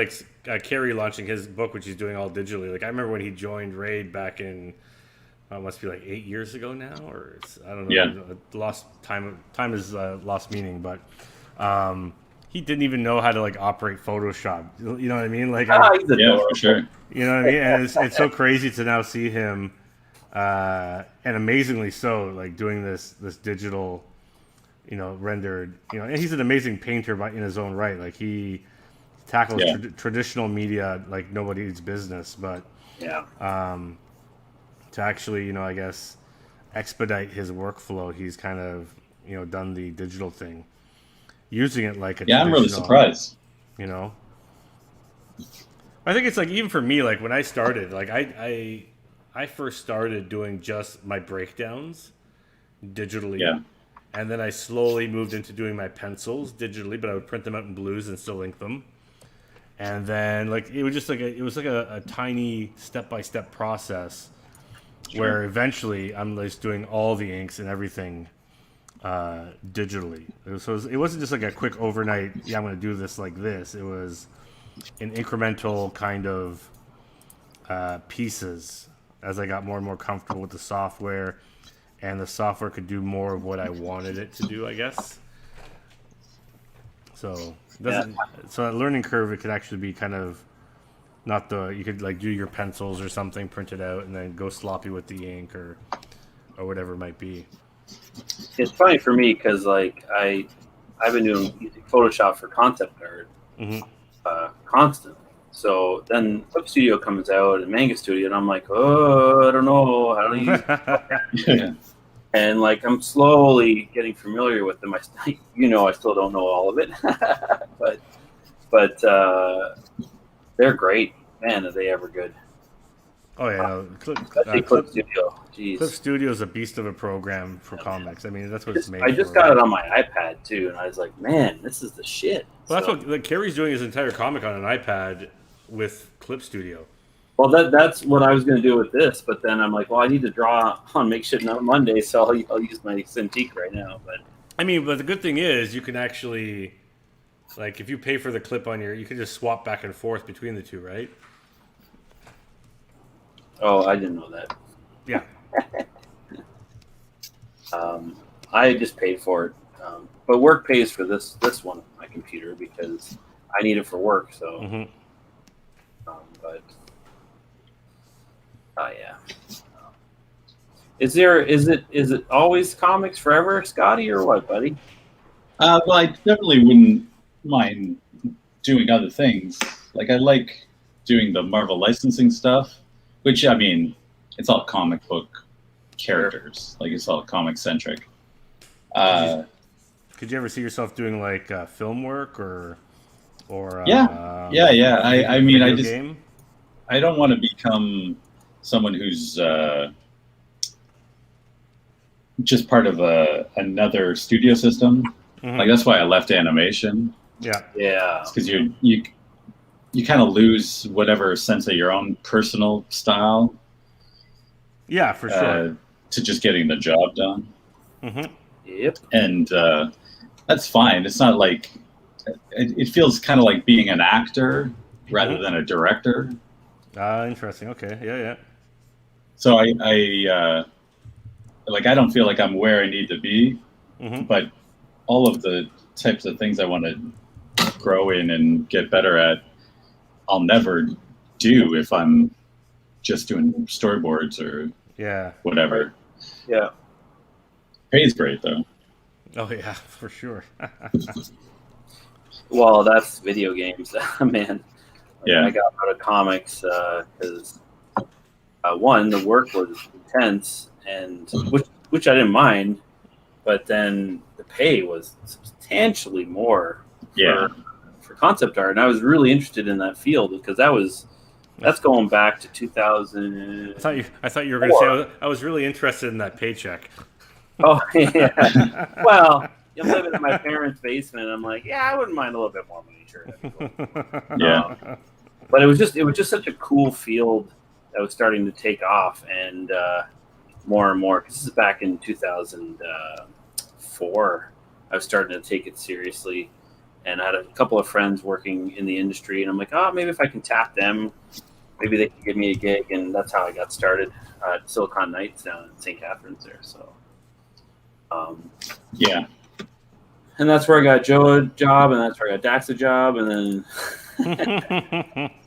Kerry launching his book, which he's doing all digitally. Like I remember when he joined Raid back in, it must be like 8 years ago now, or I don't know. Yeah. Lost time is lost meaning, but he didn't even know how to operate Photoshop. You know what I mean? For sure. You know what I mean? And it's so crazy to now see him, and amazingly so, doing this digital, rendered. And he's an amazing painter in his own right. He tackles traditional media like nobody's business, but to actually, I guess, expedite his workflow, he's kind of, done the digital thing, using it like a I'm really surprised. I think it's even for me, when I started, I first started doing just my breakdowns digitally. Yeah. And then I slowly moved into doing my pencils digitally, but I would print them out in blues and still ink them. And then it was just a tiny step-by-step process where eventually I'm just doing all the inks and everything digitally. So it wasn't just a quick overnight, I'm going to do this like this. It was an incremental kind of pieces as I got more and more comfortable with the software, and the software could do more of what I wanted it to do, I guess. So so that learning curve, it could actually be kind of not you could do your pencils or something, print it out, and then go sloppy with the ink or whatever it might be. It's funny for me because I've been using Photoshop for concept art constantly. So then Clip Studio comes out and Manga Studio, and I'm like, oh, I don't know how to use it. And I'm slowly getting familiar with them. I still don't know all of it, but they're great. Man, are they ever good? Oh yeah, Clip Studio. Jeez. Clip Studio is a beast of a program for comics. I mean, that's what it's made. I just got it on my iPad too, and I was like, man, this is the shit. Well, that's what Kerry's doing his entire comic on an iPad with Clip Studio. Well, that's what I was going to do with this, but then I'm like, well, I need to draw on Make Shit on Monday, so I'll use my Cintiq right now. But the good thing is you can actually, if you pay for the clip on you can just swap back and forth between the two, right? Oh, I didn't know that. Yeah. I just paid for it, but work pays for this one on my computer because I need it for work. So, but yeah. Is it always comics forever, Scotty, or what, buddy? Well, I definitely wouldn't mind doing other things. I like doing the Marvel licensing stuff, which it's all comic book characters. It's all comic centric. Could you ever see yourself doing film work or yeah. I don't want to become someone who's just part of another studio system. Mm-hmm. Like that's why I left animation. Yeah. Because you kind of lose whatever sense of your own personal style. Yeah, for sure. To just getting the job done. Mm-hmm. Yep. And that's fine. It's not like it feels kind of like being an actor rather than a director. Interesting. Okay. Yeah. So I don't feel like I'm where I need to be, but all of the types of things I want to grow in and get better at, I'll never do if I'm just doing storyboards or whatever. Yeah. Pay's great though. Oh yeah, for sure. Well, that's video games, man. Yeah. I got out of comics because one, the work was intense, and which I didn't mind, but then the pay was substantially more for concept art, and I was really interested in that field because that's going back to 2000. I thought you were going to say I was really interested in that paycheck. Oh yeah. Well, I'm living in my parents' basement. And I'm like, I wouldn't mind a little bit more money, sure. Yeah. But it was just such a cool field that was starting to take off, and more and more. Because this is back in 2004. I was starting to take it seriously, and I had a couple of friends working in the industry, and I'm like, maybe if I can tap them, maybe they can give me a gig, and that's how I got started at Silicon Knights down in St. Catharines there. So, and that's where I got Joe a job, and that's where I got Dax a job, and then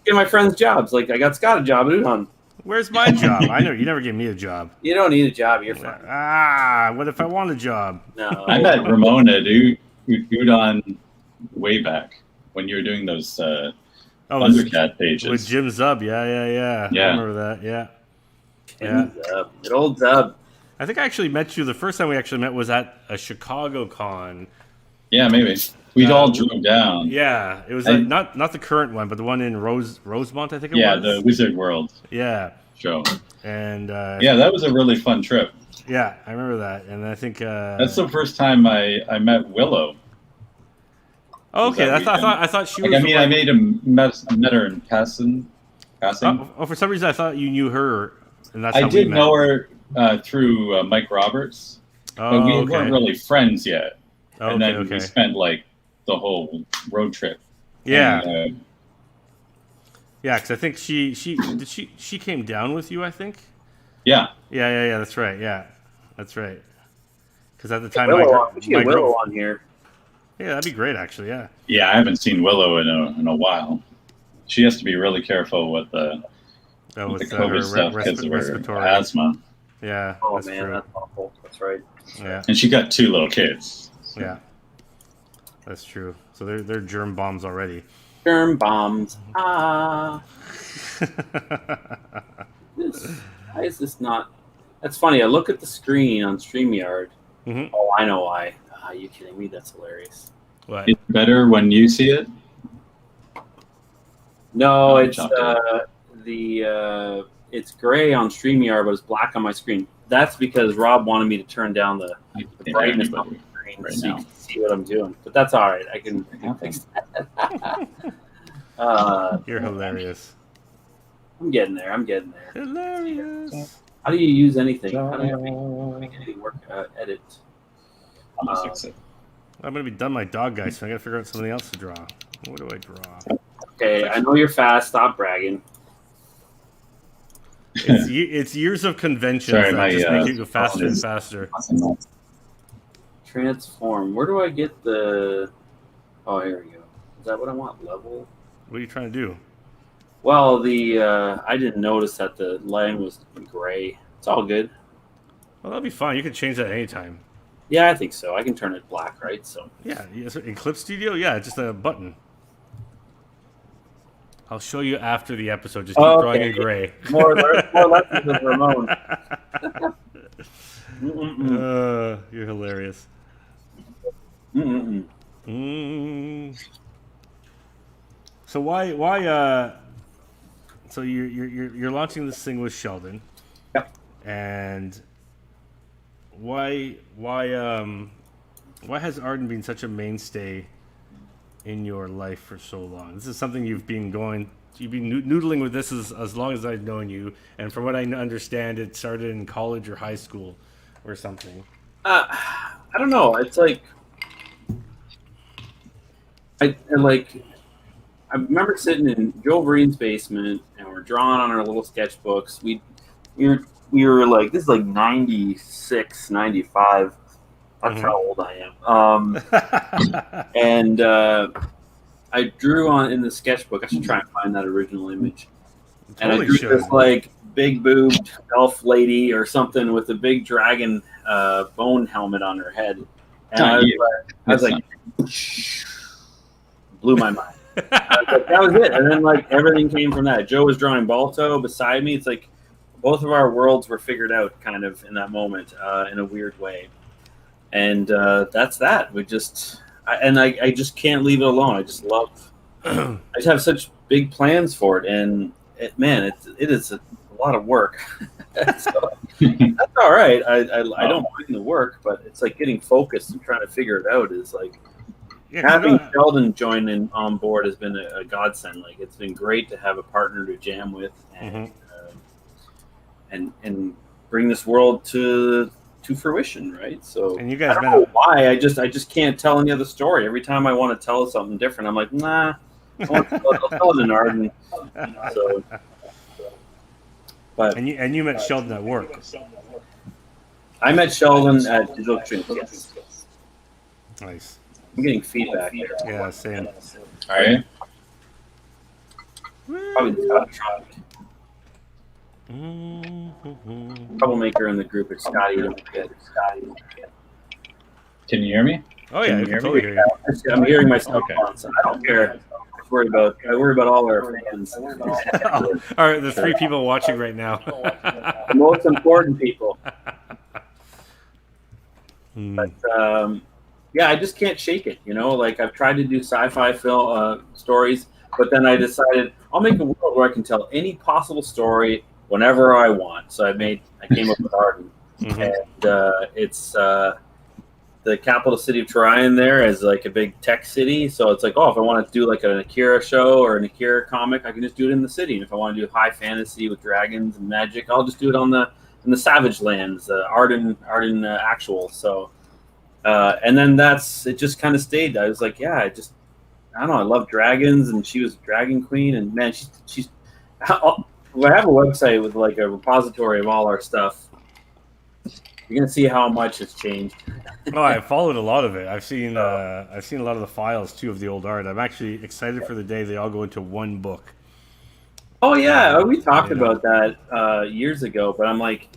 get my friends jobs. Like I got Scott a job at Udon. Where's my job? I know you never gave me a job. You don't need a job. You're fine. What if I want a job? No. I met Ramón at Udon way back when you were doing those Thundercat pages with Jim Zub. Yeah. I remember that. Yeah. Zub. Good old Zub. I think I actually met you. The first time we actually met was at a Chicago con. Yeah, maybe. We'd all drove down. Yeah, it was not the current one, but the one in Rosemont, I think it was. Yeah, the Wizard World. Show. And that was a really fun trip. Yeah, I remember that, and I think that's the first time I met Willow. Okay, I thought she was. I met her in passing. For some reason I thought you knew her, and that's how I did know her through Mike Roberts, but we weren't really friends yet. And then we spent like the whole road trip. Yeah. And, because I think she came down with you, I think. Yeah. Yeah. That's right. Yeah, that's right. Because at the time, Willow on here. Yeah, that'd be great, actually. Yeah. Yeah, I haven't seen Willow in a while. She has to be really careful with the COVID stuff because of her asthma. Yeah. Oh man, that's awful. That's right. Yeah. And she got 2 little kids. Yeah. That's true. So they're germ bombs already. Germ bombs. Why is this not? That's funny. I look at the screen on StreamYard. Mm-hmm. Oh, I know why. Are you kidding me? That's hilarious. What? It's better when you see it? No, it's it's gray on StreamYard, but it's black on my screen. That's because Rob wanted me to turn down the brightness on the screen so you can see what I'm doing. But that's all right. I can fix that. You're hilarious. I'm getting there. Hilarious. How do you use anything? How do you make anything work? Edit. I'm gonna be done my dog guy, so I gotta figure out something else to draw. What do I draw? Okay, I know you're fast. Stop bragging. It's years of conventions that just make you go faster and faster. Transform. Where do I get the? Oh, here we go. Is that what I want? Level. What are you trying to do? Well, I didn't notice that the line was gray. It's all good. Well, that'll be fine. You can change that anytime. Yeah, I think so. I can turn it black, right? So. Yeah. In Clip Studio, just a button. I'll show you after the episode. Just keep drawing in gray. More lessons with Ramon. You're hilarious. So why? So you're launching this thing with Sheldon. Yep. And why has Arden been such a mainstay in your life for so long? This is something you've been noodling with this as long as I've known you, and from what I understand, it started in college or high school or something. I don't know. It's like I remember sitting in Joe Vereen's basement, and we're drawing on our little sketchbooks. We were like, this is like 96, 95. That's how old I am. And I drew on in the sketchbook. I should try and find that original image. And I drew this like big boobed elf lady or something with a big dragon bone helmet on her head. And I was like, blew my mind. I was like, that was it. And then like everything came from that. Joe was drawing Balto beside me. It's like both of our worlds were figured out kind of in that moment in a weird way. And that's that. I just can't leave it alone. I just love. I just have such big plans for it, and it is a lot of work. So, that's all right. I don't mind the work, but it's like getting focused and trying to figure it out is like having Sheldon join on board has been a godsend. Like it's been great to have a partner to jam with and bring this world to fruition, right? So and you guys I don't know why. I just can't tell any other story. Every time I want to tell something different, I'm like, nah. I'll tell it in Arden. So, but and you met Sheldon at work. I met Sheldon at Digital Extreme. Yes. Nice. I'm getting feedback here. Yeah, same. All right. Probably the troublemaker in the group is Scotty. Can you hear me? Oh yeah, I can totally hear you. I'm hearing myself on, so I don't care. I worry about all our fans. All right, the 3 people watching right now. The most important people. But yeah, I just can't shake it. Like I've tried to do sci-fi film stories, but then I decided I'll make a world where I can tell any possible story whenever I want. So I came up with Arden, and it's the capital city of Turian there is like a big tech city. So it's like, if I want to do like an Akira show or an Akira comic, I can just do it in the city. And if I want to do high fantasy with dragons and magic, I'll just do it in the Savage Lands, Arden actual. So, and then it just kind of stayed. I was like, I don't know. I love dragons, and she was Dragon Queen, and man, she's. I have a website with like a repository of all our stuff. You're gonna see how much has changed. I followed a lot of it. I've seen a lot of the files too of the old art. I'm actually excited for the day they all go into one book. Oh yeah, we talked about that years ago, but I'm like,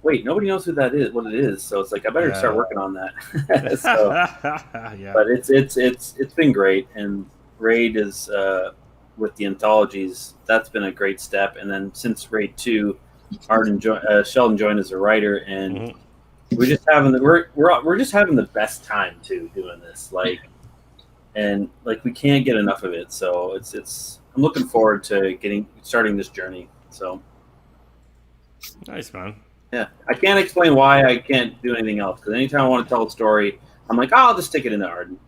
wait, nobody knows what it is. So it's like I better start working on that. But it's been great, and Raid is with the anthologies. That's been a great step, and then since Raid 2, Sheldon joined as a writer, and we're just having the best time too doing this. And we can't get enough of it. So it's I'm looking forward to starting this journey. So nice, man. Yeah, I can't explain why I can't do anything else, because anytime I want to tell a story, I'm like, I'll just stick it into Arden.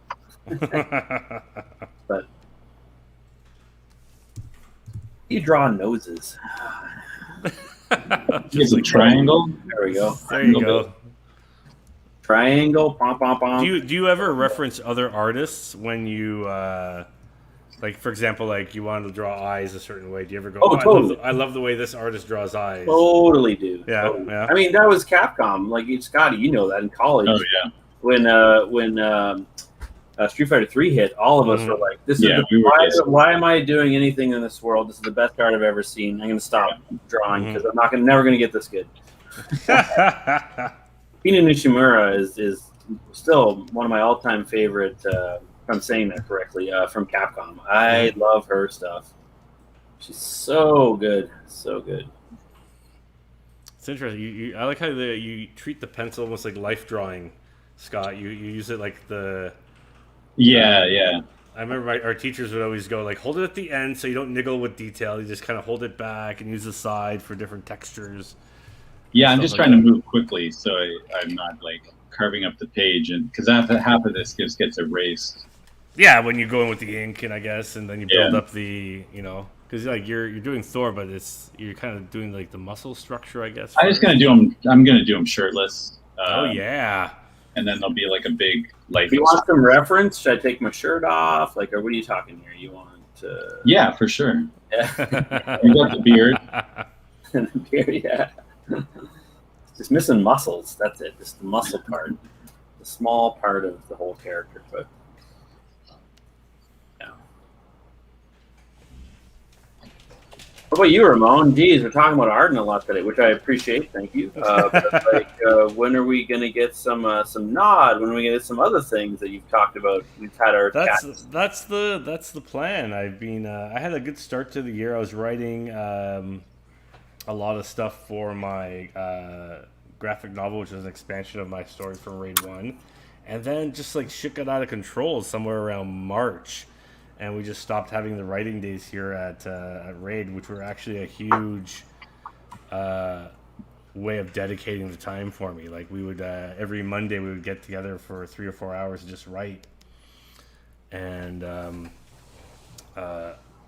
But you draw noses. Just a triangle. There we go. There you go. Triangle. Pom, pom, pom. Do you ever reference other artists when you like, for example, like you wanted to draw eyes a certain way? Do you ever go, totally. I love the way this artist draws eyes? Totally do. Yeah, totally. yeah. I mean, that was Capcom. Like, Scotty, you know that in college. Oh yeah. When Street Fighter 3 hit, all of us were like, "This is why am I doing anything in this world? This is the best art I've ever seen. I'm going to stop drawing because I'm never going to get this good." Hina Nishimura is still one of my all-time favorite. If I'm saying that correctly, from Capcom. I love her stuff. She's so good, so good. It's interesting. I like how you treat the pencil almost like life drawing, Scott. You use it like the. Yeah, yeah. I remember our teachers would always go like, hold it at the end so you don't niggle with detail. You just kind of hold it back and use the side for different textures. Yeah, I'm just trying to move quickly, so I'm not like carving up the page, and because half of this just gets erased. Yeah, when you go in with the ink, and then you build up the, because like you're doing Thor, but you're kind of doing like the muscle structure, I guess. I'm gonna do him shirtless. Oh yeah. And then there'll be like a big life. Do you want some reference? Should I take my shirt off? Like, or what are you talking here? You want to? Yeah, for sure. Yeah. You got the beard. The beard, yeah. Just missing muscles. That's it. Just the muscle part, the small part of the whole character. But yeah. What about you, Ramon? Geez, we're talking about Arden a lot today, which I appreciate. Thank you. But when are we going to get some nod? When are we going to get some other things that you've talked about? We've had our that's the plan. I've been I had a good start to the year. I was writing a lot of stuff for my graphic novel, which is an expansion of my story from Raid 1, and then just like shit got out of control somewhere around March. And we just stopped having the writing days here at Raid, which were actually a huge way of dedicating the time for me. Like we would every Monday we would get together for 3 or 4 hours and just write, and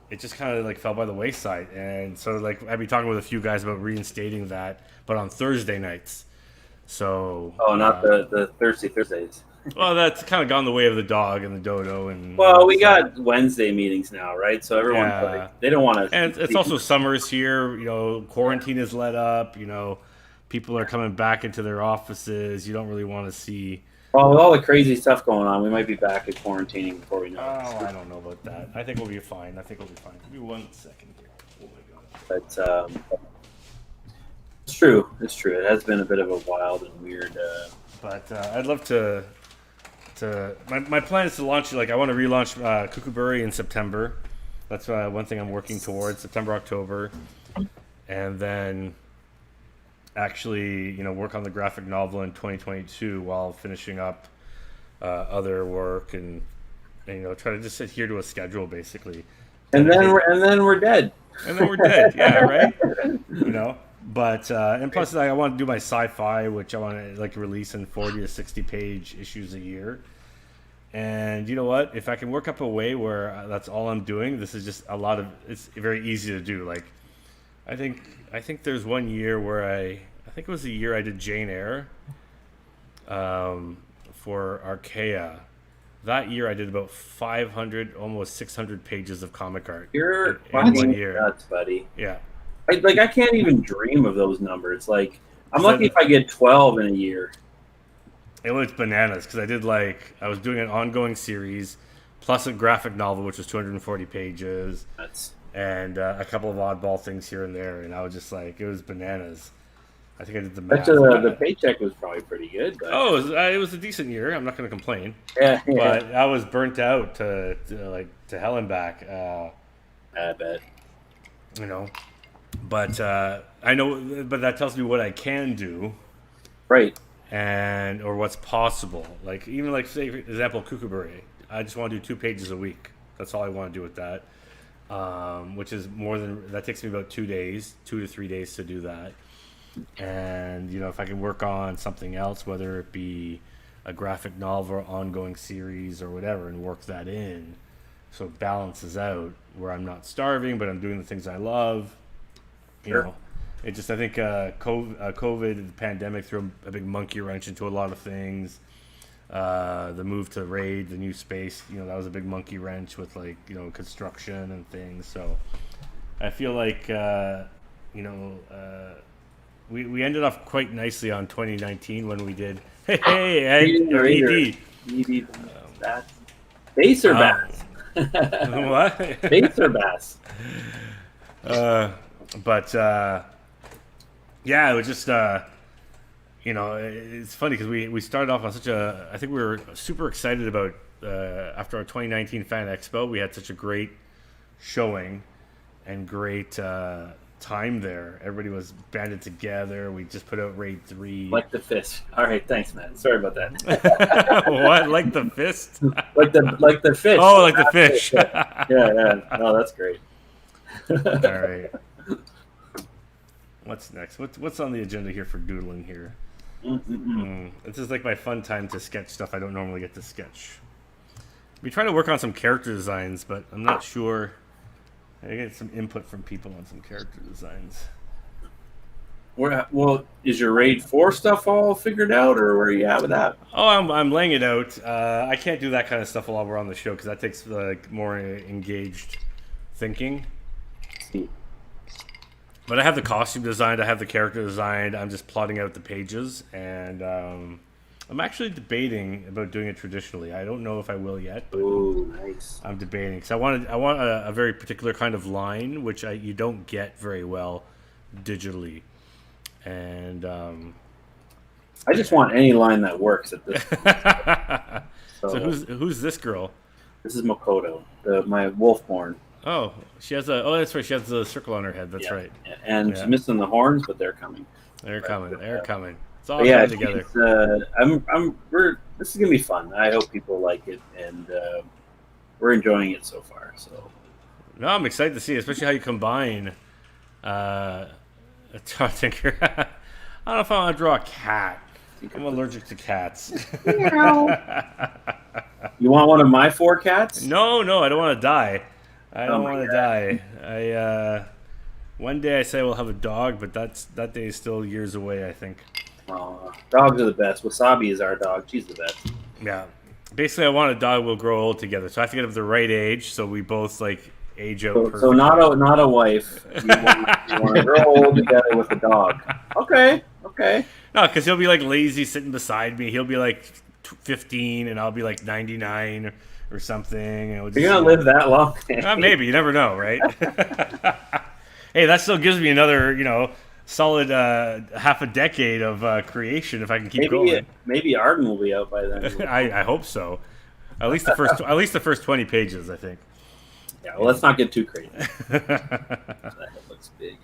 it just kind of like fell by the wayside. And so like I'd be talking with a few guys about reinstating that, but on Thursday nights. So not the Thursdays. Well, that's kind of gone the way of the dog and the dodo, and we got Wednesday meetings now, right? So everyone they don't want to. And it's also summers here. Quarantine is let up. People are coming back into their offices. You don't really want to see. Well, with all the crazy stuff going on, we might be back at quarantining before we know it. Oh, I don't know about that. I think we'll be fine. Give me 1 second here. Oh my god. But it's true. It's true. It has been a bit of a wild and weird. But I'd love to. My plan is to launch. Like I want to relaunch Kookaburra in September. That's one thing I'm working towards. September, October, and then actually, work on the graphic novel in 2022 while finishing up other work and try to just adhere to a schedule basically. And then we're dead. And then we're dead. Yeah, right. But and plus, I want to do my sci-fi, which I want to release in 40 to 60 page issues a year. And you know what? If I can work up a way where that's all I'm doing, this is just it's very easy to do. Like, I think there's one year where I think it was the year I did Jane Eyre for Archaea. That year I did about 500, almost 600 pages of comic art. You're in 1 year. Nuts, buddy. Yeah. I can't even dream of those numbers. Like, I'm lucky if I get 12 in a year. It was bananas because I was doing an ongoing series plus a graphic novel, which was 240 pages. And a couple of oddball things here and there. And I was just it was bananas. I think I did the math. The paycheck was probably pretty good. But... it was a decent year. I'm not going to complain. Yeah. But I was burnt out to hell and back. I bet. But I know, but that tells me what I can do, right? Or what's possible. Like even say for example, Kookaburra. I just want to do 2 pages a week. That's all I want to do with that. Which is that takes me about 2 days, 2 to 3 days to do that. And if I can work on something else, whether it be a graphic novel or ongoing series or whatever, and work that in, so it balances out where I'm not starving, but I'm doing the things I love. It just I think COVID, the pandemic, threw a big monkey wrench into a lot of things. The move to Raid, the new space, that was a big monkey wrench with construction and things. So I feel like we ended off quite nicely on 2019 when we did ED. Bass or bass? What? Bass or bass? But it was just it's funny because we started off on I think we were super excited about after our 2019 Fan Expo. We had such a great showing and great time there. Everybody was banded together. We just put out Raid 3. Like the fist. All right, thanks, man. Sorry about that. What? Like the fist? like the fish. Oh, like the fish. Yeah. No, that's great. All right. What's next? What's on the agenda here for doodling here? This is like my fun time to sketch stuff I don't normally get to sketch. I've been trying to work on some character designs, but I'm not sure. I get some input from people on some character designs. Well, is your Raid 4 stuff all figured out, or where are you at with that? Oh, I'm laying it out. I can't do that kind of stuff while we're on the show because that takes like more engaged thinking. But I have the costume designed. I have the character designed. I'm just plotting out the pages, and I'm actually debating about doing it traditionally. I don't know if I will yet, but nice. I'm debating because I want a very particular kind of line, which you don't get very well digitally. And I just want any line that works at this point. So who's this girl? This is Makoto, my Wolfborn. Oh, she has that's right. She has the circle on her head. That's right. And she's missing the horns, but they're coming. They're coming. It's all coming together. This is gonna be fun. I hope people like it, and we're enjoying it so far. So. No, I'm excited to see, especially how you combine. I think I don't know if I want to draw a cat. I'm allergic to cats. You want one of my 4 cats? No, I don't want to die. I don't want to die. One day I say we'll have a dog, but that day is still years away, I think. Dogs are the best. Wasabi is our dog. She's the best. Yeah. Basically, I want a dog we'll grow old together. So I have to get up the right age so we both like age out perfectly. So not a wife. You want to grow old together with a dog. Okay. No, because he'll be like lazy sitting beside me. He'll be like 15 and I'll be like 99 or something. And You're going to live that long? Maybe. You never know, right? Hey, that still gives me another, solid half a decade of creation if I can keep going. Maybe Arden will be out by then. I hope so. At least the first 20 pages, I think. Yeah, well, let's not get too crazy. That looks big.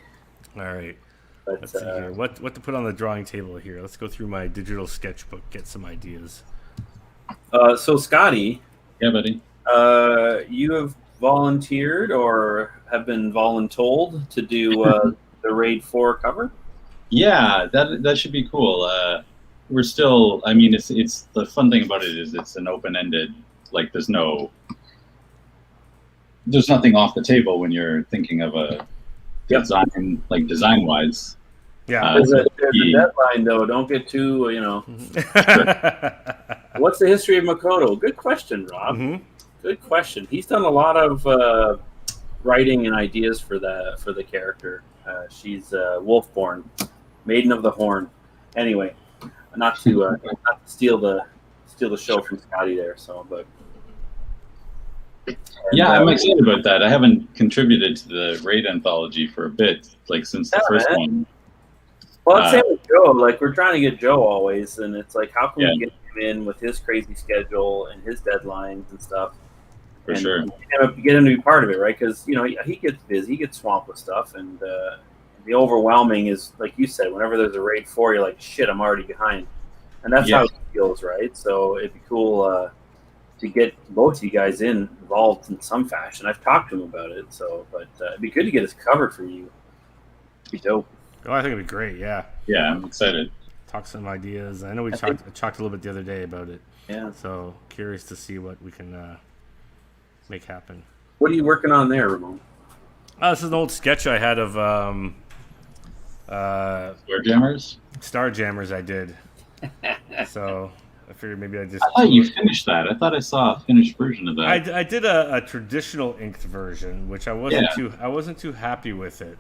All right. Let's see here. What to put on the drawing table here? Let's go through my digital sketchbook, get some ideas. So, Scotty. Yeah, buddy. You have volunteered or have been voluntold to do the Raid 4 cover? Yeah, that should be cool. We're still. I mean, it's the fun thing about it is it's an open-ended. Like, there's nothing off the table when you're thinking of a design, like design-wise. Yeah, there's a deadline though. Don't get too, What's the history of Makoto? Good question, Rob. Mm-hmm. Good question. He's done a lot of writing and ideas for the character. She's Wolfborn, Maiden of the Horn. Anyway, not to steal the show from Scotty there. So, but. Yeah, I'm excited about that. I haven't contributed to the Raid anthology for a bit, like since the first one. Well, let's say with Joe, like we're trying to get Joe always, and it's like, how can we get him in with his crazy schedule and his deadlines and stuff? For sure. Get him to be part of it, right? Because he gets busy, he gets swamped with stuff, and the overwhelming is, like you said, whenever there's a Raid 4, you're like, shit, I'm already behind, and that's how it feels, right? So it'd be cool. To get both of you guys involved in some fashion. I've talked to him about it, but it'd be good to get us covered for you. It'd be dope. Oh, I think it'd be great, yeah. Yeah, I'm excited. Talk some ideas. I know we talked a little bit the other day about it. Yeah. So curious to see what we can make happen. What are you working on there, Ramon? This is an old sketch I had of Starjammers I did. So I figured maybe I thought you finished that. I thought I saw a finished version of that. I did a traditional inked version, which I wasn't too happy with it.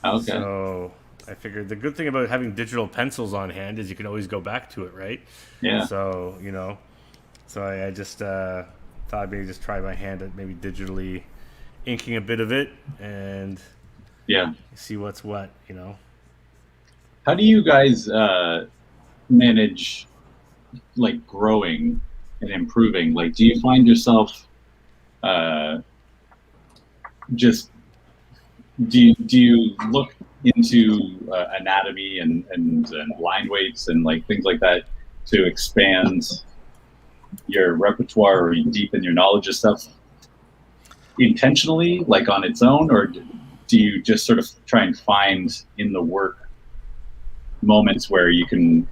Okay. So I figured the good thing about having digital pencils on hand is you can always go back to it, right? Yeah. So I just thought I'd maybe just try my hand at maybe digitally inking a bit of it and see what's what. How do you guys manage like growing and improving? Like, do you find yourself just do you look into anatomy and line weights and like things like that to expand your repertoire or deepen your knowledge of stuff intentionally, like on its own, or do you just sort of try and find in the work moments where you can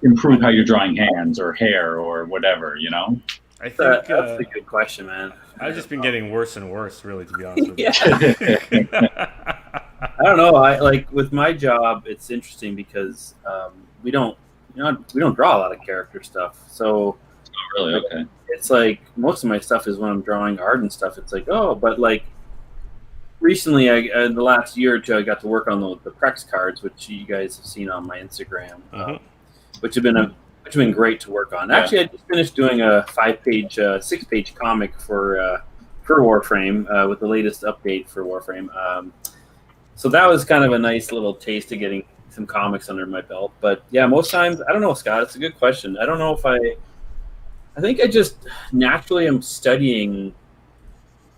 improve how you're drawing hands or hair or whatever, you know? I think that's a good question, man. I've just been getting worse and worse, really, to be honest with you. I don't know. I like with my job, it's interesting because we don't draw a lot of character stuff. So really, okay. It's like most of my stuff is when I'm drawing art and stuff. It's like, oh, but like recently, in the last year or two, I got to work on the Prex cards, which you guys have seen on my Instagram, which have been great to work on. Actually, I just finished doing a 6-page comic for Warframe with the latest update for Warframe. So that was kind of a nice little taste of getting some comics under my belt. But yeah, most times, I don't know, Scott. It's a good question. I don't know if I think I just naturally am studying,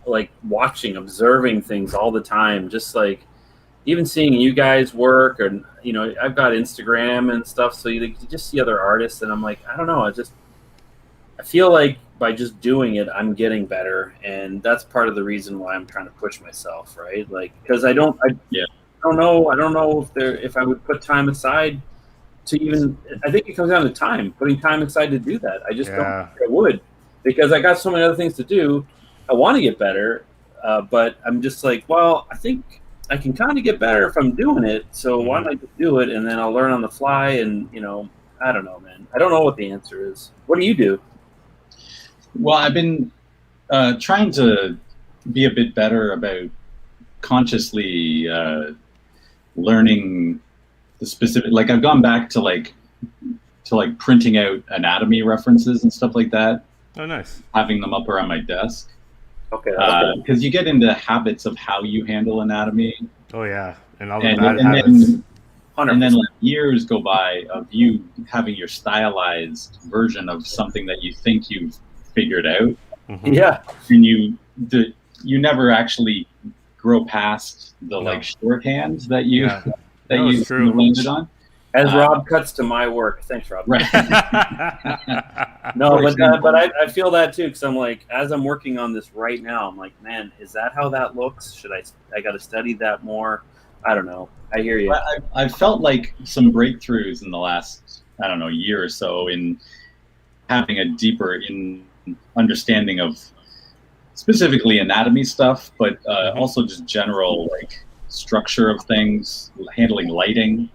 like watching, observing things all the time. Just like even seeing you guys work, or I've got Instagram and stuff, so you just see other artists, and I'm like, I don't know, I feel like by just doing it, I'm getting better, and that's part of the reason why I'm trying to push myself, right? Like, because I don't know if I would put time aside to even. I think it comes down to time, putting time aside to do that. I just don't think I would, because I got so many other things to do. I want to get better, but I'm just like, well, I think I can kind of get better if I'm doing it. So why don't I just do it, and then I'll learn on the fly? And I don't know, man. I don't know what the answer is. What do you do? Well, I've been trying to be a bit better about consciously learning the specific. Like, I've gone back to printing out anatomy references and stuff like that. Oh, nice. Having them up around my desk. Okay. Because you get into habits of how you handle anatomy. Oh yeah, and all the bad habits. And then like years go by of you having your stylized version of something that you think you've figured out. Yeah. And you never actually grow past the like shorthand that you landed on. As Rob cuts to my work, thanks, Rob. Right. No, but I feel that too, because I'm like, as I'm working on this right now, I'm like, man, is that how that looks? I got to study that more? I don't know. I hear you. I've felt like some breakthroughs in the last, I don't know, year or so in having a deeper understanding of specifically anatomy stuff, but also just general like structure of things, handling lighting.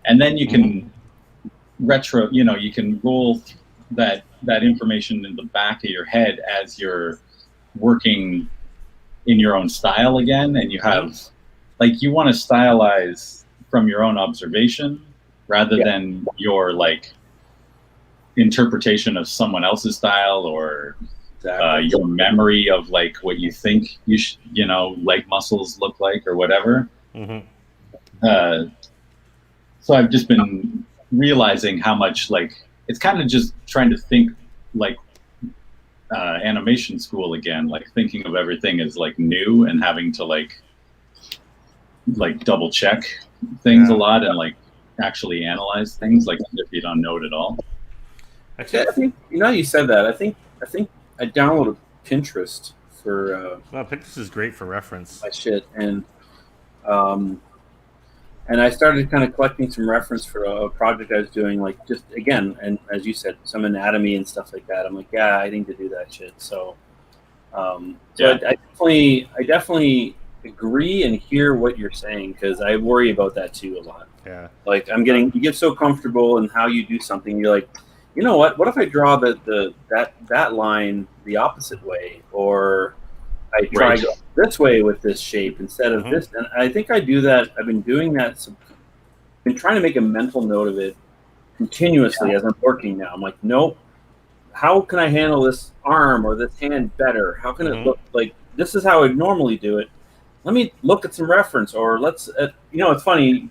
And then you can you can roll that information in the back of your head as you're working in your own style again. And you have, like, you want to stylize from your own observation rather than your, like, interpretation of someone else's style or your memory of, like, what you think leg muscles look like or whatever. So I've just been realizing how much, like, it's kind of just trying to think like animation school again, like thinking of everything as like new and having to like double check things a lot and like actually analyze things like if you don't know it at all. Actually, I think you said that. I think I downloaded Pinterest for. Well, Pinterest is great for reference. My shit and I started kind of collecting some reference for a project I was doing, like just again, and as you said, some anatomy and stuff like that. I'm like, yeah, I need to do that shit. So, I definitely agree and hear what you're saying, because I worry about that too a lot. Yeah. Like you get so comfortable in how you do something. You're like, you know what? What if I draw that line the opposite way, or I try to go this way with this shape instead of this. And I think I do that. I've been doing that. I've been trying to make a mental note of it continuously as I'm working now. I'm like, nope. How can I handle this arm or this hand better? How can it look like this is how I normally do it? Let me look at some reference, or let's, it's funny.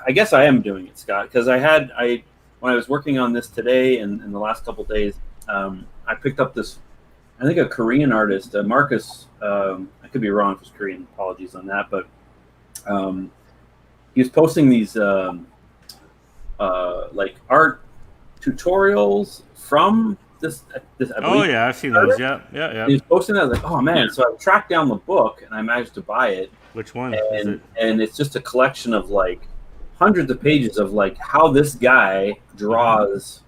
I guess I am doing it, Scott, because when I was working on this today and in the last couple of days, I picked up this, I think a Korean artist, Marcus, I could be wrong if it's Korean, apologies on that, but he was posting these like art tutorials from Oh yeah, I've seen those. Yeah. He was posting that. I was like, oh man! So I tracked down the book and I managed to buy it. Which one is it? And it's just a collection of like hundreds of pages of like how this guy draws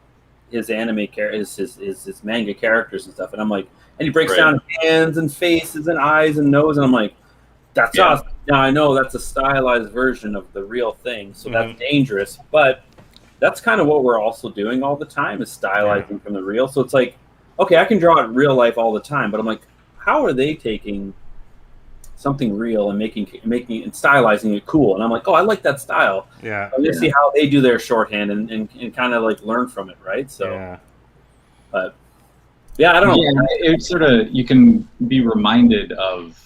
his anime characters, his manga characters and stuff. And I'm like, and he breaks down hands and faces and eyes and nose, and I'm like, that's awesome. Now I know that's a stylized version of the real thing, so that's dangerous. But that's kind of what we're also doing all the time, is stylizing from the real. So it's like, okay, I can draw it in real life all the time, but I'm like, how are they taking something real and making it and stylizing it cool? And I'm like, oh, I like that style. Yeah. I'm gonna see how they do their shorthand and kind of like learn from it, right? So, but yeah, I don't know. Yeah, it's sort of, you can be reminded of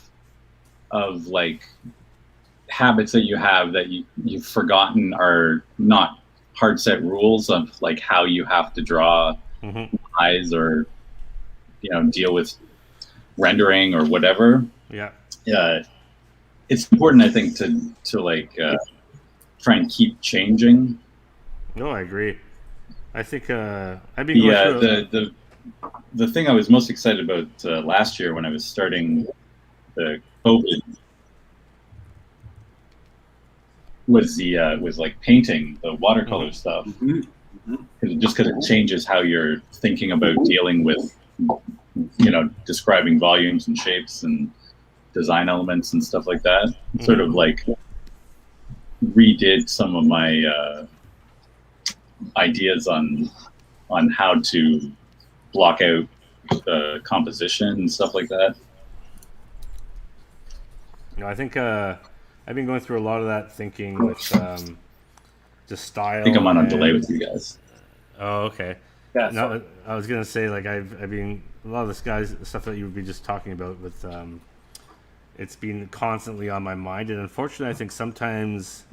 like habits that you have that you've forgotten are not hard set rules of like how you have to draw eyes or deal with rendering or whatever. Yeah, it's important, I think, to like try and keep changing. No, I agree. I think I've been going through the thing I was most excited about last year when I was starting the COVID was like painting the watercolor stuff, just because it changes how you're thinking about dealing with describing volumes and shapes and design elements and stuff like that. Sort of like redid some of my ideas on how to block out the composition and stuff like that. I think I've been going through a lot of that thinking with just style. I think I'm on a delay with you guys. Oh, okay. Yeah. No, I was gonna say, like, I've been a lot of this guys stuff that you would be just talking about with it's been constantly on my mind, and unfortunately, I think sometimes,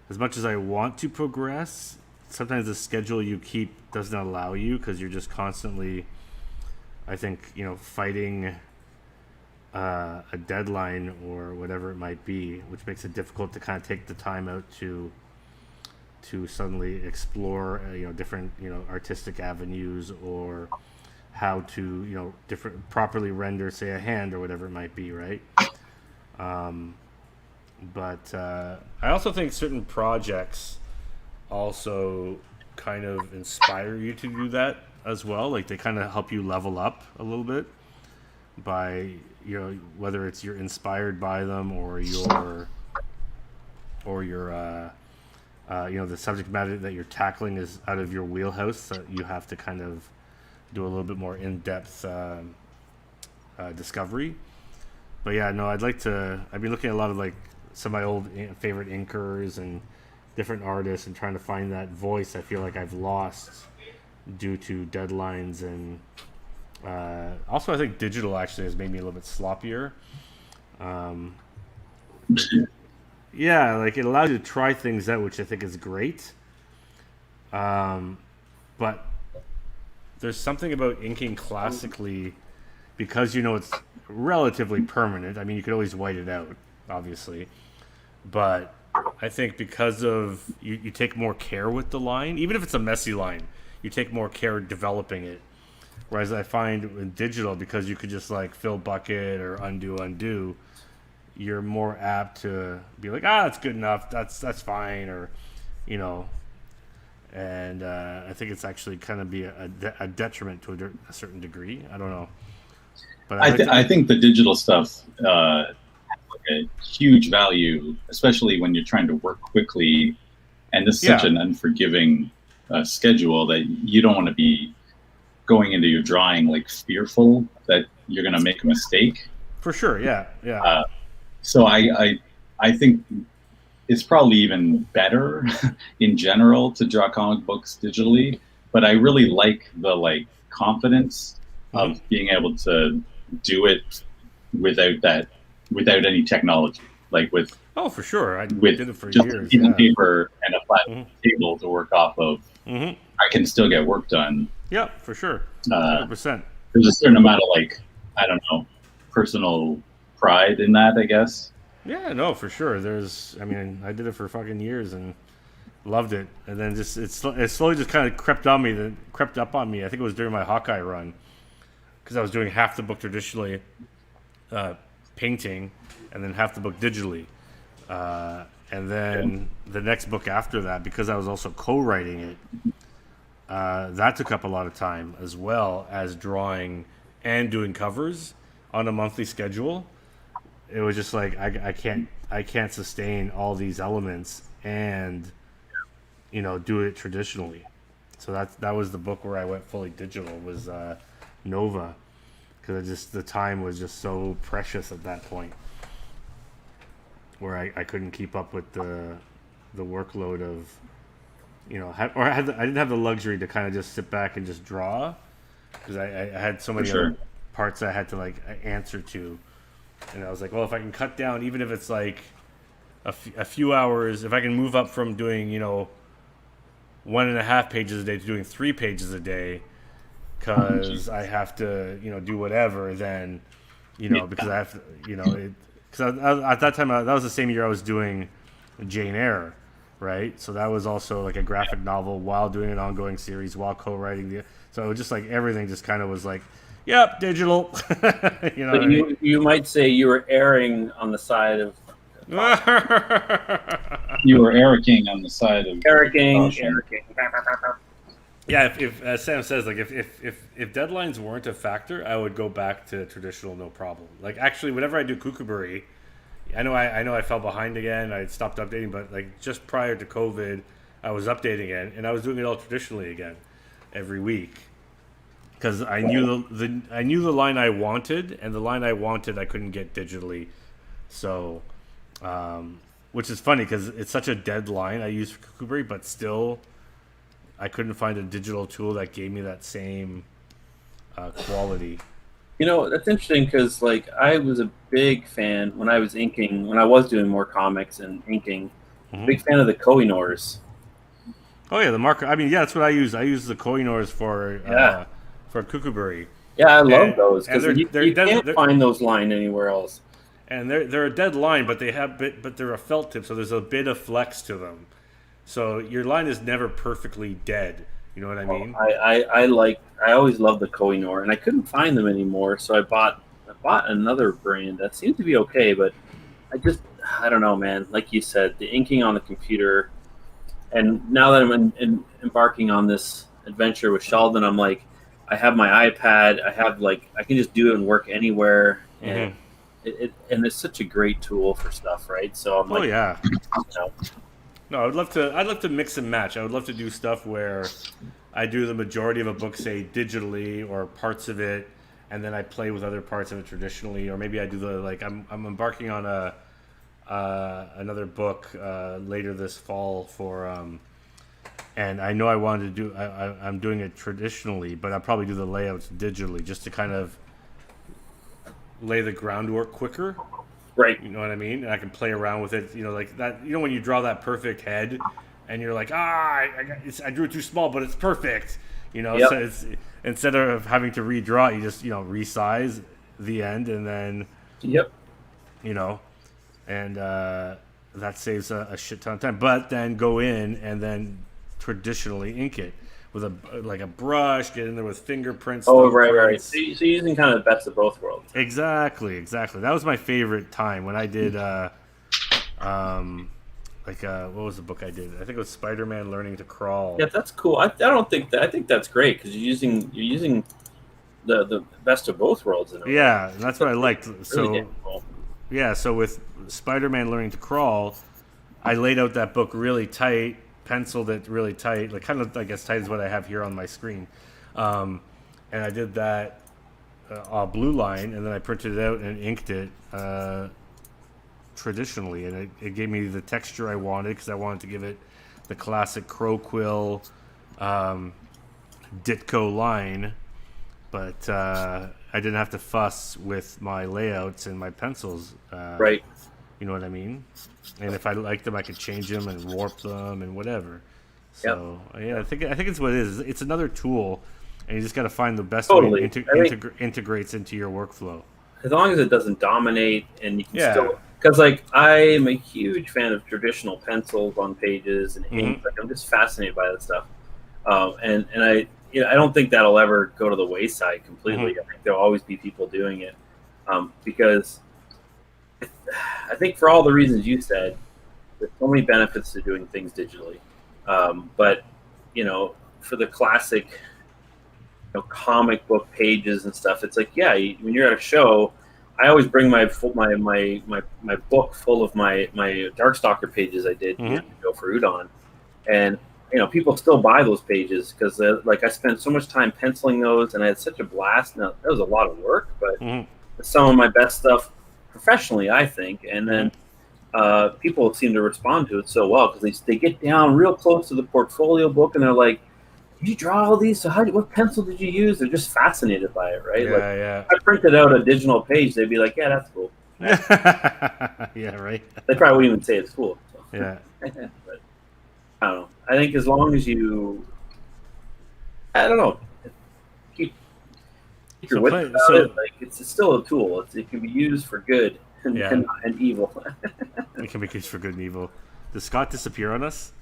as much as I want to progress, sometimes the schedule you keep doesn't allow you, because you're just constantly, I think, fighting a deadline or whatever it might be, which makes it difficult to kind of take the time out to suddenly explore different artistic avenues, or how to properly render, say, a hand or whatever it might be, right? But I also think certain projects also kind of inspire you to do that as well. Like, they kind of help you level up a little bit by whether it's you're inspired by them, or you're the subject matter that you're tackling is out of your wheelhouse, so you have to kind of do a little bit more in-depth discovery. But yeah, no, I've been looking at a lot of like some of my old favorite inkers and different artists, and trying to find that voice I feel like I've lost due to deadlines. And also I think digital actually has made me a little bit sloppier. Yeah, like, it allows you to try things out, which I think is great. But there's something about inking classically, because it's relatively permanent. I mean, you could always white it out, obviously. But I think because of you take more care with the line, even if it's a messy line, you take more care developing it. Whereas I find in digital, because you could just like fill bucket or undo, you're more apt to be like, that's good enough, that's fine, or and I think it's actually kind of be a detriment to a certain degree. I don't know, but I think the digital stuff has like a huge value, especially when you're trying to work quickly, and this is such an unforgiving schedule that you don't want to be going into your drawing like fearful that you're going to make a mistake. For sure, yeah. So I think it's probably even better in general to draw comic books digitally, but I really like the confidence of being able to do it without any technology, like with for sure. I did it for just years. A piece of paper and a flat table to work off of. I can still get work done. Yeah, for sure. 100%. There's a certain amount of personal pride in that, I guess. Yeah, no, for sure. I did it for fucking years, and Loved it, and then just it slowly just kind of crept up on me. I think it was during my Hawkeye run, because I was doing half the book traditionally, painting, and then half the book digitally. And then the next book after that, because I was also co-writing it, that took up a lot of time, as well as drawing and doing covers on a monthly schedule. It was just like I can't sustain all these elements and do it traditionally. So that was the book where I went fully digital, was Nova, because the time was just so precious at that point, where I couldn't keep up with the workload of, I didn't have the luxury to kind of just sit back and just draw, because I had so many other parts I had to answer to, and I was like, well, if I can cut down, even if it's like a few hours, if I can move up from doing 1.5 pages a day to doing 3 pages a day, because I have to do whatever, then because I have to because at that time, that was the same year I was doing Jane Eyre, right? So that was also like a graphic novel while doing an ongoing series, while co-writing so it was just like everything just kind of was like, yep, digital. You might say you were erring on the side of. You were Ericing on the side of. Ericing. Yeah, if as Sam says, like if deadlines weren't a factor, I would go back to traditional, no problem. Like actually, whenever I do Kookaburra, I know I fell behind again. I stopped updating, but like just prior to COVID, I was updating it, and I was doing it all traditionally again, every week, because I knew the line I wanted, and the line I wanted I couldn't get digitally, so, which is funny because it's such a dead line I use for Kookaburra, but still, I couldn't find a digital tool that gave me that same quality. That's interesting because I was a big fan when I was inking, when I was doing more comics and inking. Big fan of the Kohinoors. Oh yeah, the marker. I mean, yeah, that's what I use. I use the Kohinoors for Kookaburra. Yeah, I love those because you can't find those line anywhere else. And they're a dead line, but they're a felt tip, so there's a bit of flex to them. So your line is never perfectly dead. You know what I mean? I always loved the Kohinoor, and I couldn't find them anymore, so I bought another brand that seemed to be okay, but I don't know, man. Like you said, the inking on the computer, and now that I'm embarking on this adventure with Sheldon, I'm like, I have my iPad, I can just do it and work anywhere, and it's such a great tool for stuff, right? So I'm like, oh yeah. No, I'd love to mix and match. I would love to do stuff where I do the majority of a book, say, digitally or parts of it, and then I play with other parts of it traditionally, or maybe I do I'm embarking on another book later this fall for, and I know I wanted to do. I'm doing it traditionally, but I'll probably do the layouts digitally just to kind of lay the groundwork quicker. Right. You know what I mean? And I can play around with it. Like that. When you draw that perfect head, and you're like, I drew it too small, but it's perfect. Yep. So it's, instead of having to redraw it, you just resize the end, and then. Yep. And that saves a shit ton of time. But then go in and then traditionally ink it with a brush, get in there with fingerprints. Oh, right. So you're using kind of the best of both worlds. Exactly. That was my favorite time when I did, what was the book I did? I think it was Spider-Man Learning to Crawl. Yeah, that's cool. I think that's great because you're using the best of both worlds. Yeah, and that's what I liked. Really cool. Yeah, so with Spider-Man Learning to Crawl, I laid out that book really tight, penciled it really tight, like kind of I guess tight as what I have here on my screen, and I did that blue line, and then I printed it out and inked it traditionally, and it gave me the texture I wanted because I wanted to give it the classic crow quill Ditko line, but I didn't have to fuss with my layouts and my pencils. Right. You know what I mean? And if I liked them, I could change them and warp them and whatever. So yeah, I think it's what it is. It's another tool, and you just got to find the best way it integrates into your workflow. As long as it doesn't dominate, and you can because like I'm a huge fan of traditional pencils on pages and ink. Mm-hmm. Like I'm just fascinated by that stuff, and I I don't think that'll ever go to the wayside completely. Mm-hmm. I think there'll always be people doing it, because I think for all the reasons you said, there's so many benefits to doing things digitally, but for the classic comic book pages and stuff, it's like, yeah, when you're at a show, I always bring my book full of my Darkstalker pages I did go for Udon, and people still buy those pages because like I spent so much time penciling those, and I had such a blast. Now that was a lot of work, but it's some of my best stuff professionally, I think, and then people seem to respond to it so well because they get down real close to the portfolio book and they're like, did you draw all these? So what pencil did you use? They're just fascinated by it, right? Yeah. If I printed out a digital page, they'd be like, yeah, that's cool. Yeah, right. They probably wouldn't even say it's cool. So. Yeah. But I don't know. I think as long as you, I don't know, keep your wits about it. Like it's still a tool. It can be used for good and evil. It can be used for good and evil. Does Scott disappear on us?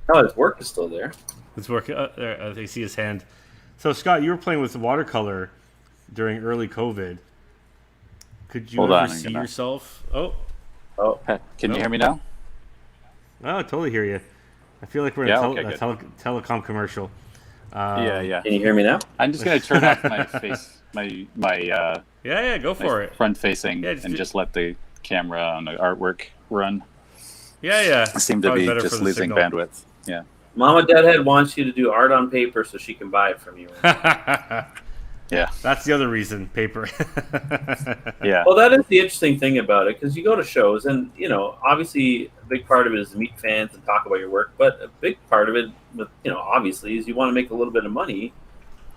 No, his work is still there. His work. There, I see his hand. So Scott, you were playing with watercolor during early COVID. Could you ever see yourself? Oh. Can you hear me now? Oh, I totally hear you. I feel like we're in a telecom commercial. Yeah. Can you hear me now? I'm just going to turn off my face, my go for it. Front facing, and just let the camera on the artwork run. Yeah. I seem to be just losing bandwidth. Yeah. Mama Deadhead wants you to do art on paper so she can buy it from you. Yeah. That's the other reason, paper. Yeah. Well, that is the interesting thing about it, because you go to shows and, obviously a big part of it is to meet fans and talk about your work, but a big part of it, obviously, is you want to make a little bit of money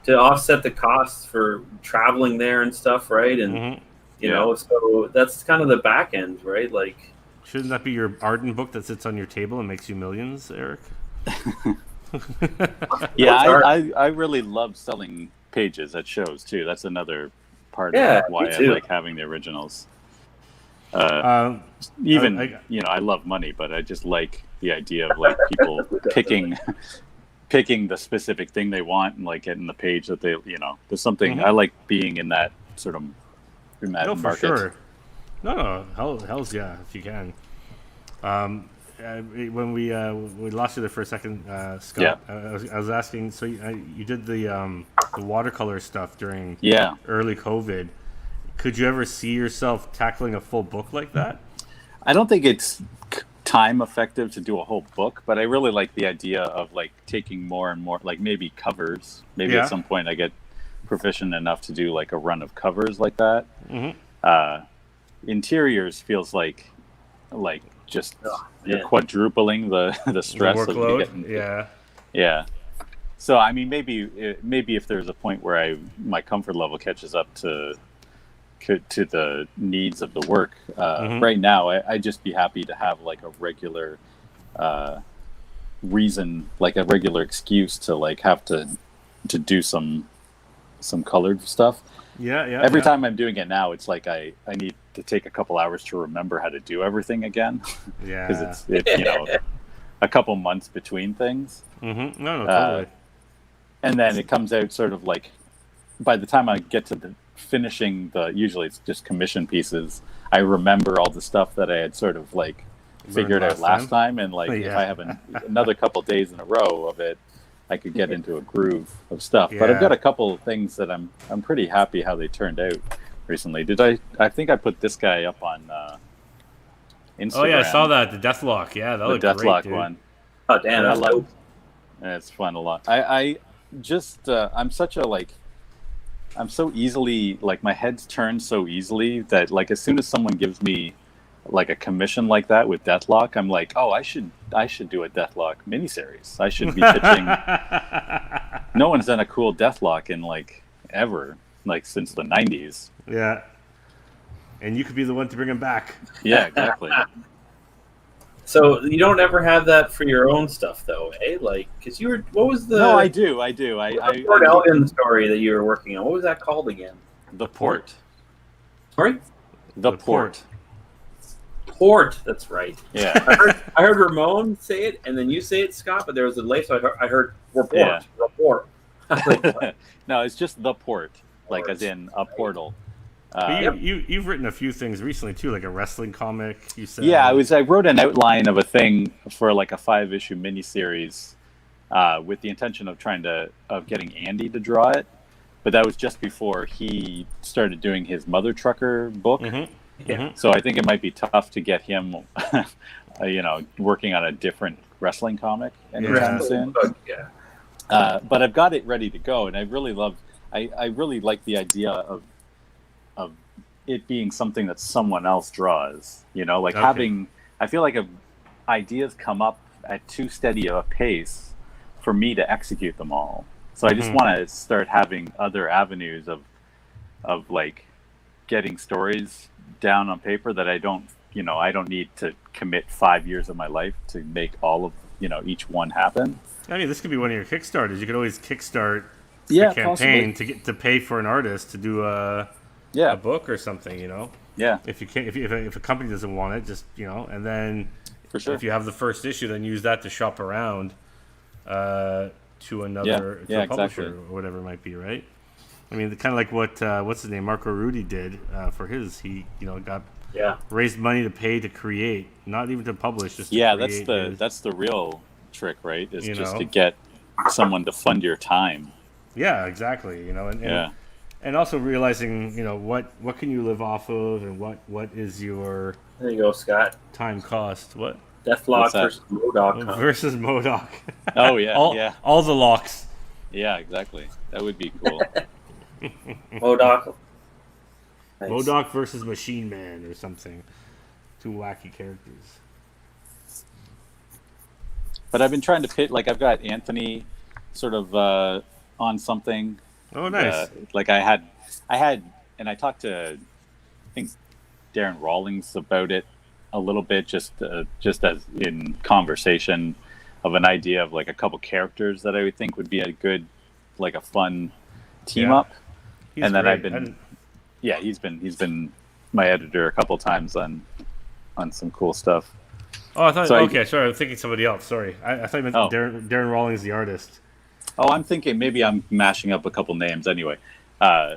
to offset the costs for traveling there and stuff, right? And, so that's kind of the back end, right? Like, shouldn't that be your Arden book that sits on your table and makes you millions, Eric? Yeah, I really love selling pages at shows too. That's another part of why I like having the originals. I love money, but I just like the idea of like people picking the specific thing they want and like getting the page that they, there's something I like being in that sort of market. For sure. No, hell's yeah, if you can. When we lost you there for a second, Scott, I was asking. So you did the watercolor stuff during early COVID. Could you ever see yourself tackling a full book like that? I don't think it's time effective to do a whole book, but I really like the idea of like taking more and more, like maybe covers. Maybe at some point I get proficient enough to do like a run of covers like that. Interiors feels like just you're quadrupling the stress the workload. Of getting, yeah. So I mean, maybe if there's a point where my comfort level catches up to the needs of the work. Right now, I'd just be happy to have like a regular reason, like a regular excuse to like have to do some colored stuff. Every time I'm doing it now, it's like I need to take a couple hours to remember how to do everything again. Because it's a couple months between things. No, totally. And then it comes out sort of like by the time I get to finishing usually it's just commission pieces, I remember all the stuff that I had sort of like figured out last time, and like if I have another couple days in a row of it, I could get into a groove of stuff. But I've got a couple of things that I'm pretty happy how they turned out recently. I think I put this guy up on Instagram. Oh yeah, I saw that, the Deathlock. Yeah, that looked great, Deathlock dude. one. Oh damn, I love. It's fun a lot. I just I'm so easily, like my head's turned so easily that like as soon as someone gives me like a commission like that with Deathlock, I'm like, oh, I should do a Deathlock miniseries. I should be pitching. No one's done a cool Deathlock in like ever, like since the 90s. Yeah, and you could be the one to bring him back. Yeah, exactly. So you don't ever have that for your own stuff, though, eh? Like, because what was the? No, I do. The Port Elgin story that you were working on. What was that called again? The Port. Sorry. The Port. port. That's right. Yeah. I heard Ramon say it, and then you say it, Scott. But there was a delay, so I heard report. Yeah. Report. No, it's just the port, like as in a portal. You've written a few things recently too, like a wrestling comic. You said. Yeah, I wrote an outline of a thing for like a 5-issue miniseries, with the intention of getting Andy to draw it, but that was just before he started doing his Mother Trucker book. Mm-hmm. Yeah. So I think it might be tough to get him, working on a different wrestling comic anytime soon. Yeah. But I've got it ready to go, and I really like the idea of it being something that someone else draws. Having. I feel like ideas come up at too steady a pace for me to execute them all. So I just want to start having other avenues of like getting stories down on paper that I don't need to commit 5 years of my life to make all of each one happen. I mean, this could be one of your Kickstarters. You could always kickstart a campaign to get to pay for an artist to do a book or something. Yeah. If a company doesn't want it, just and then for sure. If you have the first issue, then use that to shop around to another to a publisher or whatever it might be, right? I mean, kind of like what's his name, Marco Rudy did for his. He got raised money to pay to create, not even to publish. Just to create that's the real trick, right? Is just to get someone to fund your time. Yeah, exactly. And also realizing, what can you live off of, and what is your there you go, Scott. Time cost? What? Deathlock versus Modok. Huh? Versus Modok. Oh yeah, all the locks. Yeah, exactly. That would be cool. Modok. Nice. Modok versus Machine Man or something. Two wacky characters. But I've been trying to pit. Like I've got Anthony, sort of on something. Oh, nice. I had, and I talked to, I think, Darren Rawlings about it a little bit, just as in conversation of an idea of like a couple characters that I would think would be a good, like a fun team up. And then great. He's been my editor a couple times on some cool stuff. Oh, I thought. Sorry, I was thinking somebody else. Sorry, I thought you meant Darren Rawlings, the artist. Oh, I'm thinking maybe I'm mashing up a couple names. Anyway, an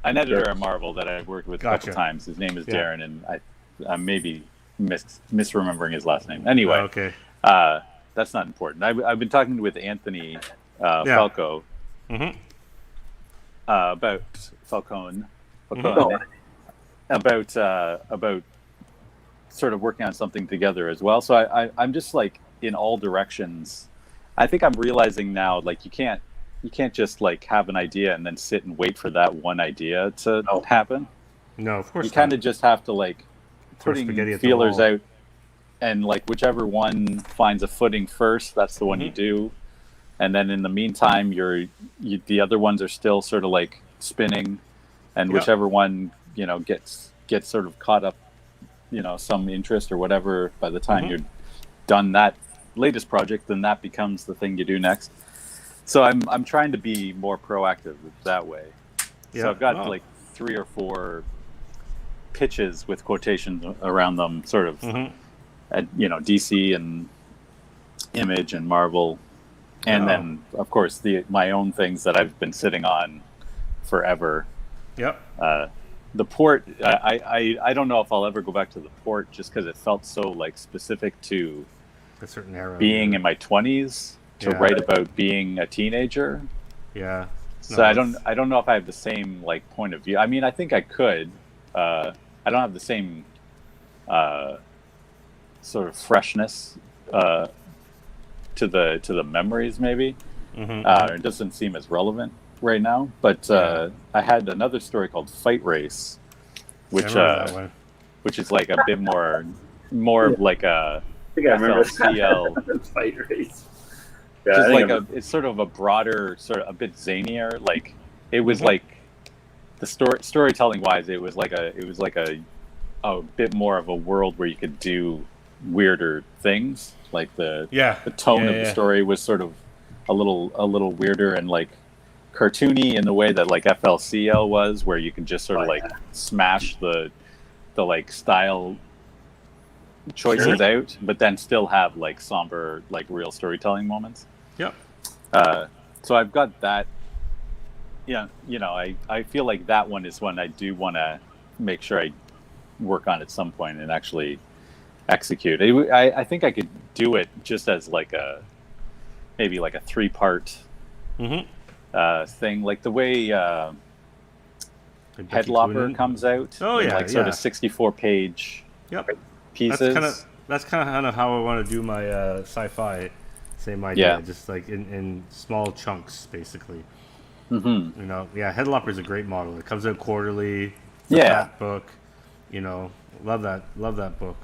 editor at Marvel that I've worked with a couple times. His name is Darren, and I may be misremembering his last name. Anyway, that's not important. I've been talking with Anthony Falco about Falcone about sort of working on something together as well. So I'm just like in all directions. I think I'm realizing now, like you can't just like have an idea and then sit and wait for that one idea to happen. No, of course you kind of just have to like putting feelers out, and like whichever one finds a footing first, that's the one you do, and then in the meantime, the other ones are still sort of like spinning, and whichever one gets sort of caught up, some interest or whatever. By the time you're done that latest project, then that becomes the thing you do next. So I'm trying to be more proactive that way. So I've got like 3 or 4 pitches with quotations around them, sort of at DC and Image and Marvel, and then of course my own things that I've been sitting on forever. The port, I don't know if I'll ever go back to the port, just because it felt so like specific to a certain era, being in my 20s to write about being a teenager. So I don't know if I have the same like point of view. I mean, I think I could. I don't have the same sort of freshness to the memories, maybe. It doesn't seem as relevant right now. But I had another story called Fight Race, which is like a bit more of like a FLCL Fight Race. Just like it's sort of a broader, sort of a bit zanier. Like it was like the storytelling wise, it was like a bit more of a world where you could do weirder things. Like the tone of the story was sort of a little weirder and like cartoony in the way that like FLCL was, where you can just sort of like smash the like style choices out, but then still have like somber, like real storytelling moments. Yep. So I've got that. Yeah, I feel like that one is one I do want to make sure I work on at some point and actually execute. I think I could do it just as like maybe like a 3-part thing, like the way Headlopper comes out. Oh yeah, like sort of 64-page pieces. That's kind of how I want to do my sci-fi. Same idea, just like in small chunks, basically. Headlopper is a great model. It comes out quarterly. That book, love that book.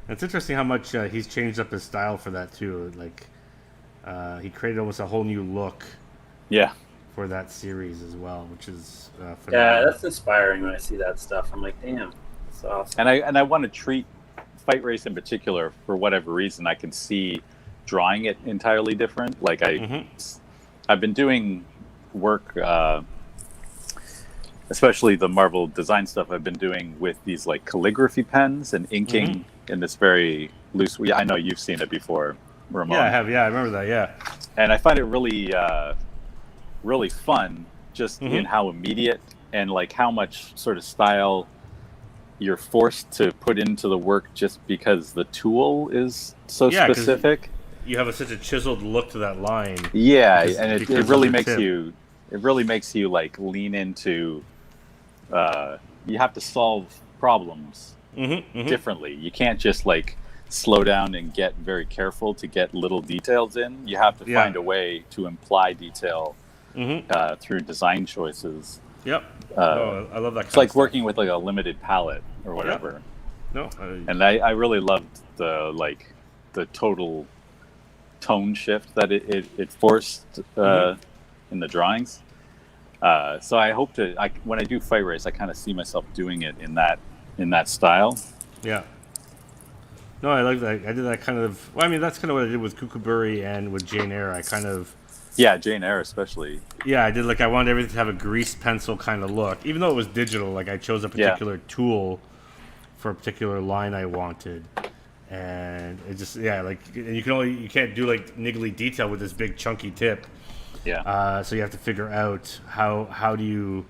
It's interesting how much he's changed up his style for that too. Like he created almost a whole new look. For that series as well, which is phenomenal. Yeah, that's inspiring when I see that stuff. I'm like, damn, that's awesome. And I want to treat Fight Race in particular, for whatever reason, I can see drawing it entirely different. Like I've been doing work, especially the Marvel design stuff. I've been doing with these like calligraphy pens and inking in this very loose. I know you've seen it before, Ramon. Yeah, I have. Yeah, I remember that. Yeah, and I find it really, really fun, just in how immediate and like how much sort of style you're forced to put into the work just because the tool is so specific. You have such a chiseled look to that line. Yeah, and it really makes you. It really makes you like lean into. You have to solve problems differently. You can't just like slow down and get very careful to get little details in. You have to find a way to imply detail through design choices. Yep. I love that. It's like working with like a limited palette or whatever. No. And I really loved the total tone shift that it forced in the drawings. So I hope when I do Fight Race, I kind of see myself doing it in that style. Yeah. No, I like that. I did that kind of. Well, I mean, that's kind of what I did with Kukuburi and with Jane Eyre. I kind of. Yeah, Jane Eyre especially. Yeah, I did. Like, I wanted everything to have a grease pencil kind of look, even though it was digital. Like, I chose a particular tool for a particular line I wanted, and it just and you can't do like niggly detail with this big chunky tip. Yeah. So you have to figure out how do you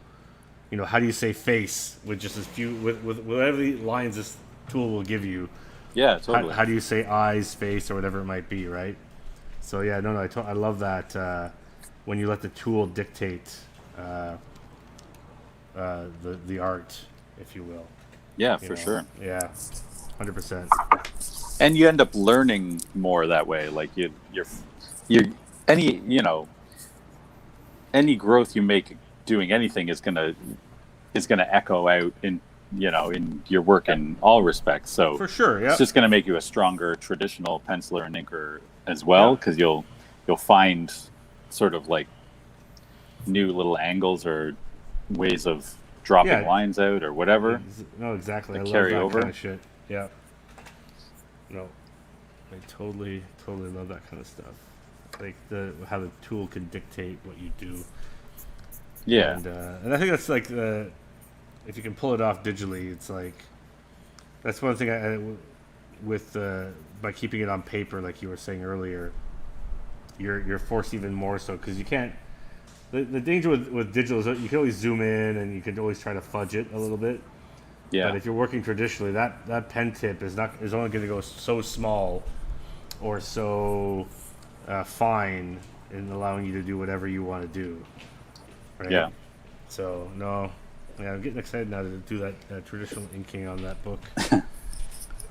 say face with just as few with whatever the lines this tool will give you. Yeah, totally. How do you say eyes, face, or whatever it might be, right? So yeah, I love that when you let the tool dictate the art, if you will. Yeah, for sure. Yeah, 100%. And you end up learning more that way. Like any growth you make doing anything is gonna echo out in your work in all respects. So for sure, it's just gonna make you a stronger traditional penciler and inker as well, because you'll find sort of like new little angles or ways of dropping lines out or whatever. No, exactly. I carry love that over. kind of shit. Yeah. No, I totally love that kind of stuff. Like how the tool can dictate what you do. Yeah. And I think that's like if you can pull it off digitally, it's like that's one thing by keeping it on paper, like you were saying earlier, you're forced even more so because you can't. The danger with digital is that you can always zoom in and you can always try to fudge it a little bit. Yeah. But if you're working traditionally, that pen tip is only going to go so small or so fine in allowing you to do whatever you want to do. Right? Yeah. So I'm getting excited now to do that traditional inking on that book.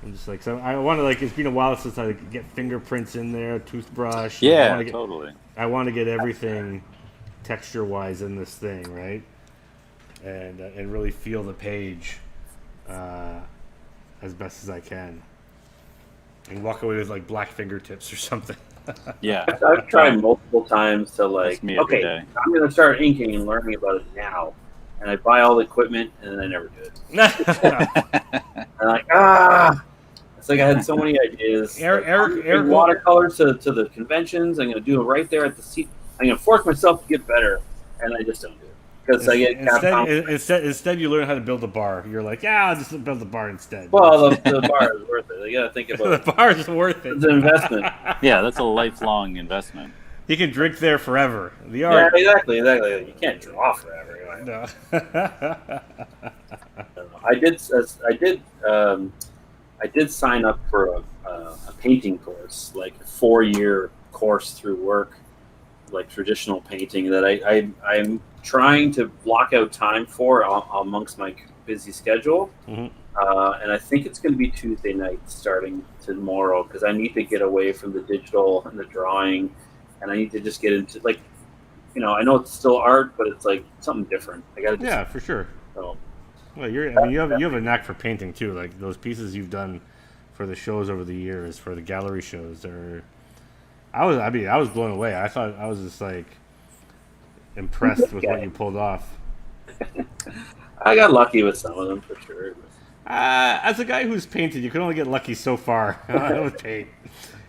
I'm just like, so I want to it's been a while since I get fingerprints in there, toothbrush. Yeah, totally. I want to get everything texture-wise in this thing, right? And really feel the page as best as I can, and walk away with like black fingertips or something. Yeah, I've tried multiple times to me every day. I'm going to start inking and learning about it now, and I buy all the equipment and then I never do it. I'm like, it's like I had so many ideas. Eric watercolors to the conventions. I'm going to do it right there at the seat. I'm going to force myself to get better, and I just don't do it. because I get Capcom. Instead, you learn how to build a bar. You're like, yeah, I'll just build a bar instead. Well, the bar is worth it. You got to think about it. The bar is worth it. It's an investment. Yeah, that's a lifelong investment. You can drink there forever. The art. Yeah, exactly. You can't draw forever. No. I did sign up for a painting course, like a 4-year course through work, like traditional painting that I'm trying to block out time for amongst my busy schedule. Mm-hmm. And I think it's going to be Tuesday night starting tomorrow because I need to get away from the digital and the drawing, and I need to just get into like, I know it's still art, but it's like something different. I got to. Yeah, for sure. So, well, you have a knack for painting too. Like those pieces you've done for the shows over the years, for the gallery shows, I was blown away. I was just like impressed with what you pulled off. I got lucky with some of them for sure. As a guy who's painted, you can only get lucky so far with paint.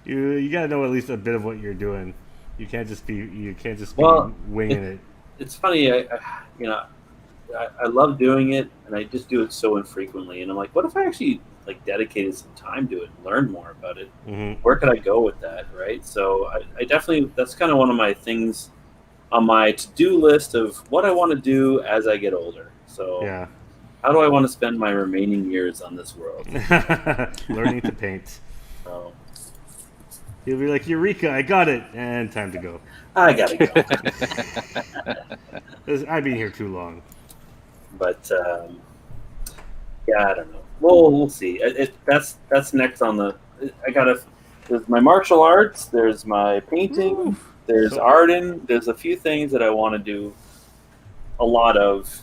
You got to know at least a bit of what you're doing. You can't just be winging it. It's funny, I love doing it, and I just do it so infrequently. And I'm like, what if I actually like dedicated some time to it and learned more about it? Mm-hmm. Where could I go with that, right? So I definitely, that's kind of one of my things on my to-do list of what I want to do as I get older. So yeah. How do I want to spend my remaining years on this world? Learning to paint. So, you'll be like, Eureka, I got it, and time to go. I gotta go. I've been here too long. But yeah, I don't know. We'll see. That's next on the. There's my martial arts. There's my painting. Ooh, there's Arden. There's a few things that I want to do. A lot of,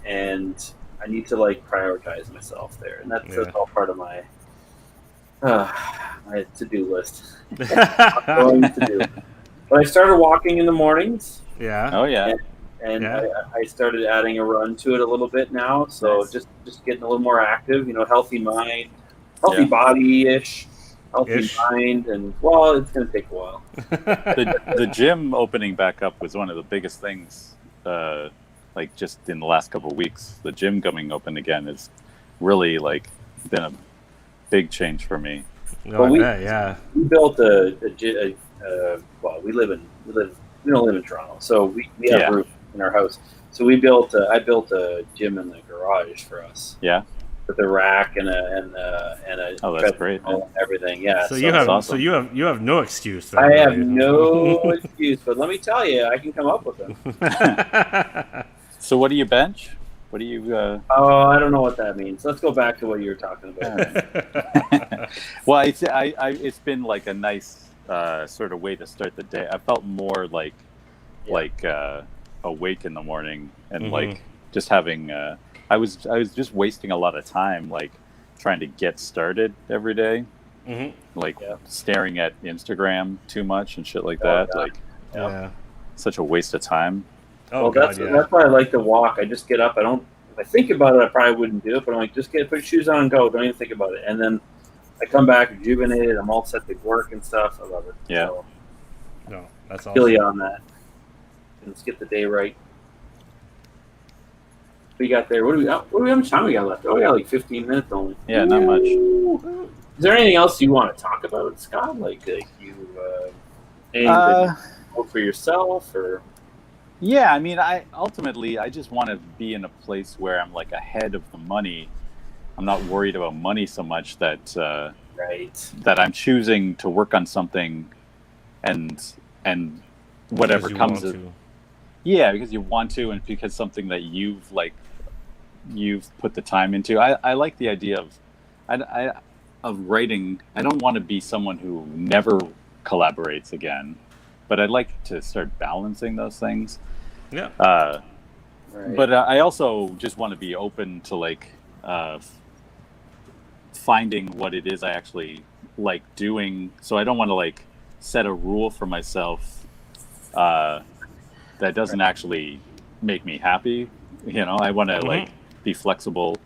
and I need to like prioritize myself there, and that's all part of my to-do list. I'm going to do. But I started walking in the mornings. Yeah. Oh yeah. And I started adding a run to it a little bit now. So nice. just getting a little more active. Healthy mind, healthy body-ish, healthy mind, and well, it's going to take a while. The gym opening back up was one of the biggest things. Like just in the last couple of weeks, the gym coming open again has really like been a big change for me. No, we built we don't live in Toronto, so we have roof in our house. So I built a gym in the garage for us. Yeah. With a rack and a that's great, and everything. Yeah. So you have no excuse. I have no excuse, but let me tell you, I can come up with them. So what do you bench? What do you? Oh, I don't know what that means. Let's go back to what you were talking about. Well, it's been like a nice sort of way to start the day. I felt more like awake in the morning and like just having. I was just wasting a lot of time like trying to get started every day, like staring at Instagram too much and shit like that. Such a waste of time. Oh, well, that's why I like to walk. I just get up. If I think about it, I probably wouldn't do it. But I'm like, just put your shoes on and go. Don't even think about it. And then I come back rejuvenated. I'm all set to work and stuff. I love it. Yeah. So, no, that's awesome. Feel you on that. Let's get the day right. We got there. How much time we got left? Oh, we got like 15 minutes only. Yeah, not much. Is there anything else you want to talk about, Scott? Like you, anything for yourself or? Yeah, I mean, I just want to be in a place where I'm like ahead of the money. I'm not worried about money so much that that I'm choosing to work on something, and whatever comes of. Yeah, because you want to, and because something that you've put the time into. I like the idea of writing. I don't want to be someone who never collaborates again, but I'd like to start balancing those things. Yeah. But I also just want to be open to like finding what it is I actually like doing. So I don't want to like set a rule for myself that doesn't actually make me happy. I want to like be flexible,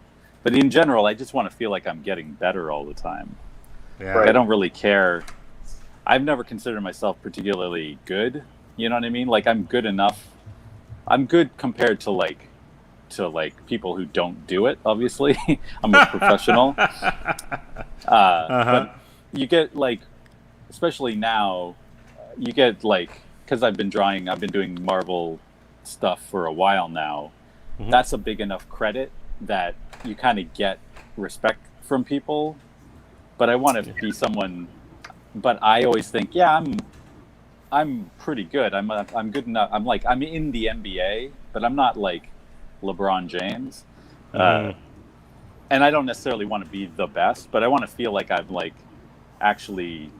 but in general, I just want to feel like I'm getting better all the time. Yeah. Like, I don't really care. I've never considered myself particularly good. You know what I mean? Like I'm good enough I'm good compared to people who don't do it. Obviously, I'm a professional. But you get like, especially now, you get like, because I've been doing Marvel stuff for a while now. Mm-hmm. That's a big enough credit that you kind of get respect from people. But I want to be someone. But I always think, I'm pretty good. I'm good enough. I'm in the NBA, but I'm not like LeBron James. And I don't necessarily want to be the best, but I want to feel like I'm like actually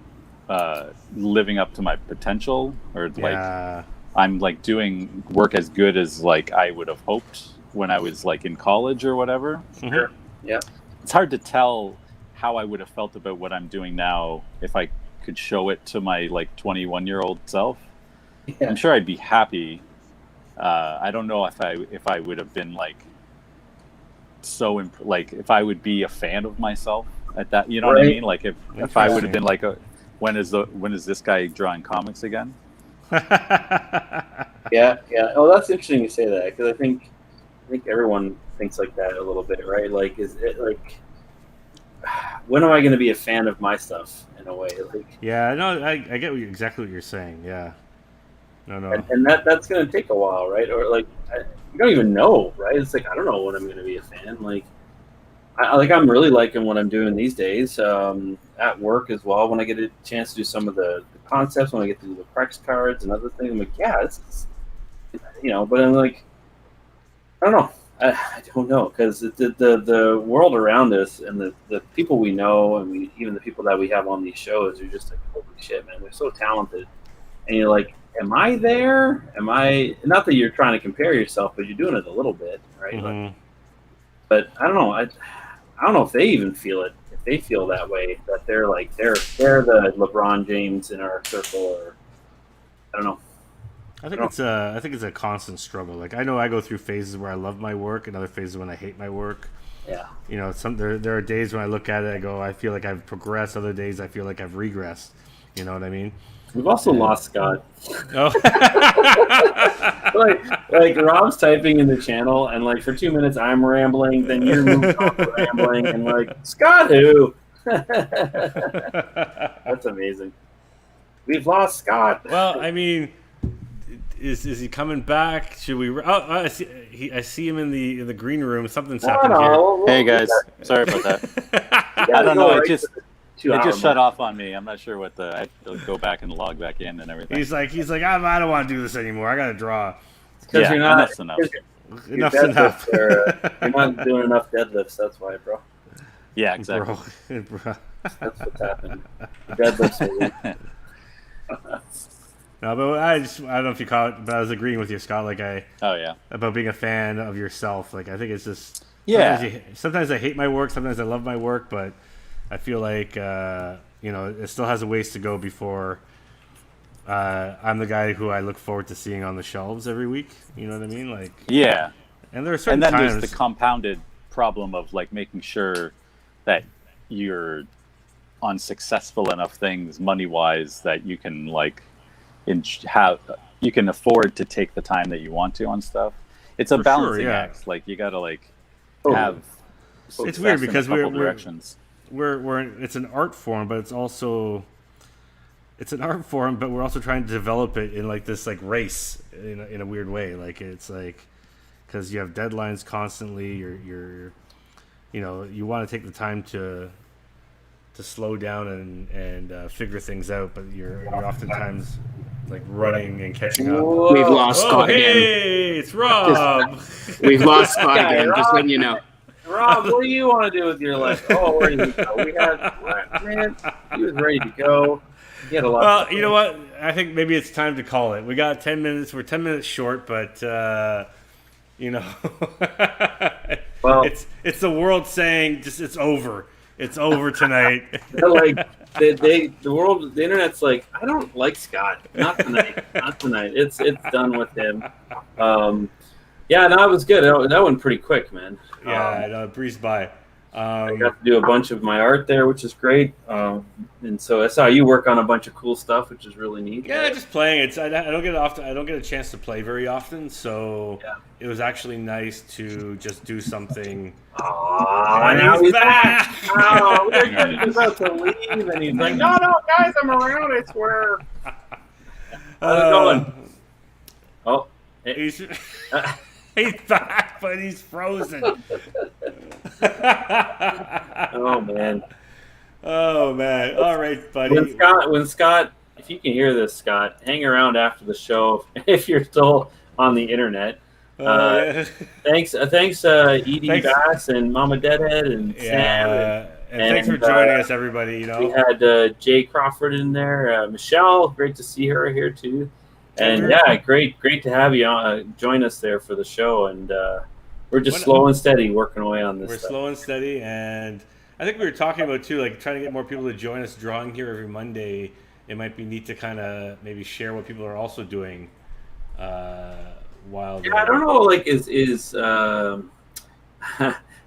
living up to my potential, or like I'm like doing work as good as like I would have hoped when I was like in college or whatever. Sure. Yeah. It's hard to tell how I would have felt about what I'm doing now if I could show it to my like 21-year-old self. Yeah. I'm sure I'd be happy. I don't know if I would have been like like if I would be a fan of myself at that, you know what I mean? Like if I would have been like when is this guy drawing comics again? Yeah. Oh, that's interesting you say that, because I think everyone thinks like that a little bit, right? Like, is it like, when am I going to be a fan of my stuff in a way? Like, yeah, no, I get exactly what you're saying. Yeah, no, and that's going to take a while, right? Or like, you don't even know, right? It's like, I don't know when I'm going to be a fan. Like, I'm really liking what I'm doing these days at work as well. When I get a chance to do some of the concepts, when I get to do the Prex cards and other things, I'm like, yeah, this is, But I'm like, I don't know. I don't know, because the world around us and the people we know, and even the people that we have on these shows are just like, holy shit, man, they're so talented. And you're like, am I there? Am I, not that you're trying to compare yourself, but you're doing it a little bit, right? Mm-hmm. Like, but I don't know. I don't know if they even feel it. If they feel that way, that they're like they're the LeBron James in our circle, or I don't know. I think it's a constant struggle. Like, I know I go through phases where I love my work and other phases when I hate my work. Yeah. There are days when I look at it, I go, I feel like I've progressed. Other days I feel like I've regressed. You know what I mean? We've also lost Scott. Oh. like Rob's typing in the channel, and like for 2 minutes I'm rambling, then you're moving on to rambling, and like, Scott who? That's amazing. We've lost Scott. Well, I mean, is he coming back? Should we? Oh, I see him in the green room. Something's happened here. Hey guys, sorry about that. I don't know. It just shut off on me. I'm not sure what I have to go back and log back in and everything. He's like, I don't want to do this anymore. I got to draw. Because you're not enough's enough. Enough's enough. You're not doing enough deadlifts. That's why, bro. Yeah, exactly. Bro. That's what's happened. Deadlifts are No, but I don't know if you caught it, but I was agreeing with you, Scott. Like about being a fan of yourself. Like, I think it's just sometimes I hate my work, sometimes I love my work, but I feel like it still has a ways to go before I'm the guy who I look forward to seeing on the shelves every week. You know what I mean? Like, yeah. And there are certain times. There's the compounded problem of like making sure that you're on successful enough things money wise that you can like you can afford to take the time that you want to on stuff. It's a balancing act. Like, you gotta like have. It's weird because we're it's an art form, but it's also an art form, but we're also trying to develop it in like this like race in a weird way. Like, it's like, because you have deadlines constantly. You're you want to take the time to slow down and figure things out, but you're oftentimes like running and catching up. Whoa. We've lost Scott again. Hey, it's Rob. We've lost Scott again. Just letting you know. Rob, what do you want to do with your life? Oh, where did he go? He was ready to go. He had a lot. Well, you know what? I think maybe it's time to call it. We got 10 minutes. We're 10 minutes short, but well, it's the world saying just it's over. It's over tonight. Like the internet's like, I don't like Scott. Not tonight. Not tonight. It's done with him. Yeah, no, it was good. That went pretty quick, man. Yeah, it breezed by. I got to do a bunch of my art there, which is great. And so I saw you work on a bunch of cool stuff, which is really neat. Yeah, just playing. I don't get a chance to play very often, so it was actually nice to just do something. Oh, now he's back! Oh, we're about to leave, and he's like, "No, guys, I'm around. I swear." How's it going? Oh, he's back, but he's frozen. Oh man. All right, buddy. When Scott, if you can hear this, Scott, hang around after the show if you're still on the internet. Thanks, Edie Bass and Mama Deadhead and Sam. And thanks for joining us, everybody. We had Jay Crawford in there. Michelle, great to see her here too. And great to have you join us there for the show. And we're just slow and steady working away on this. We're slow and steady, and I think we were talking about too, like trying to get more people to join us drawing here every Monday. It might be neat to kind of maybe share what people are also doing. While I don't know, like is I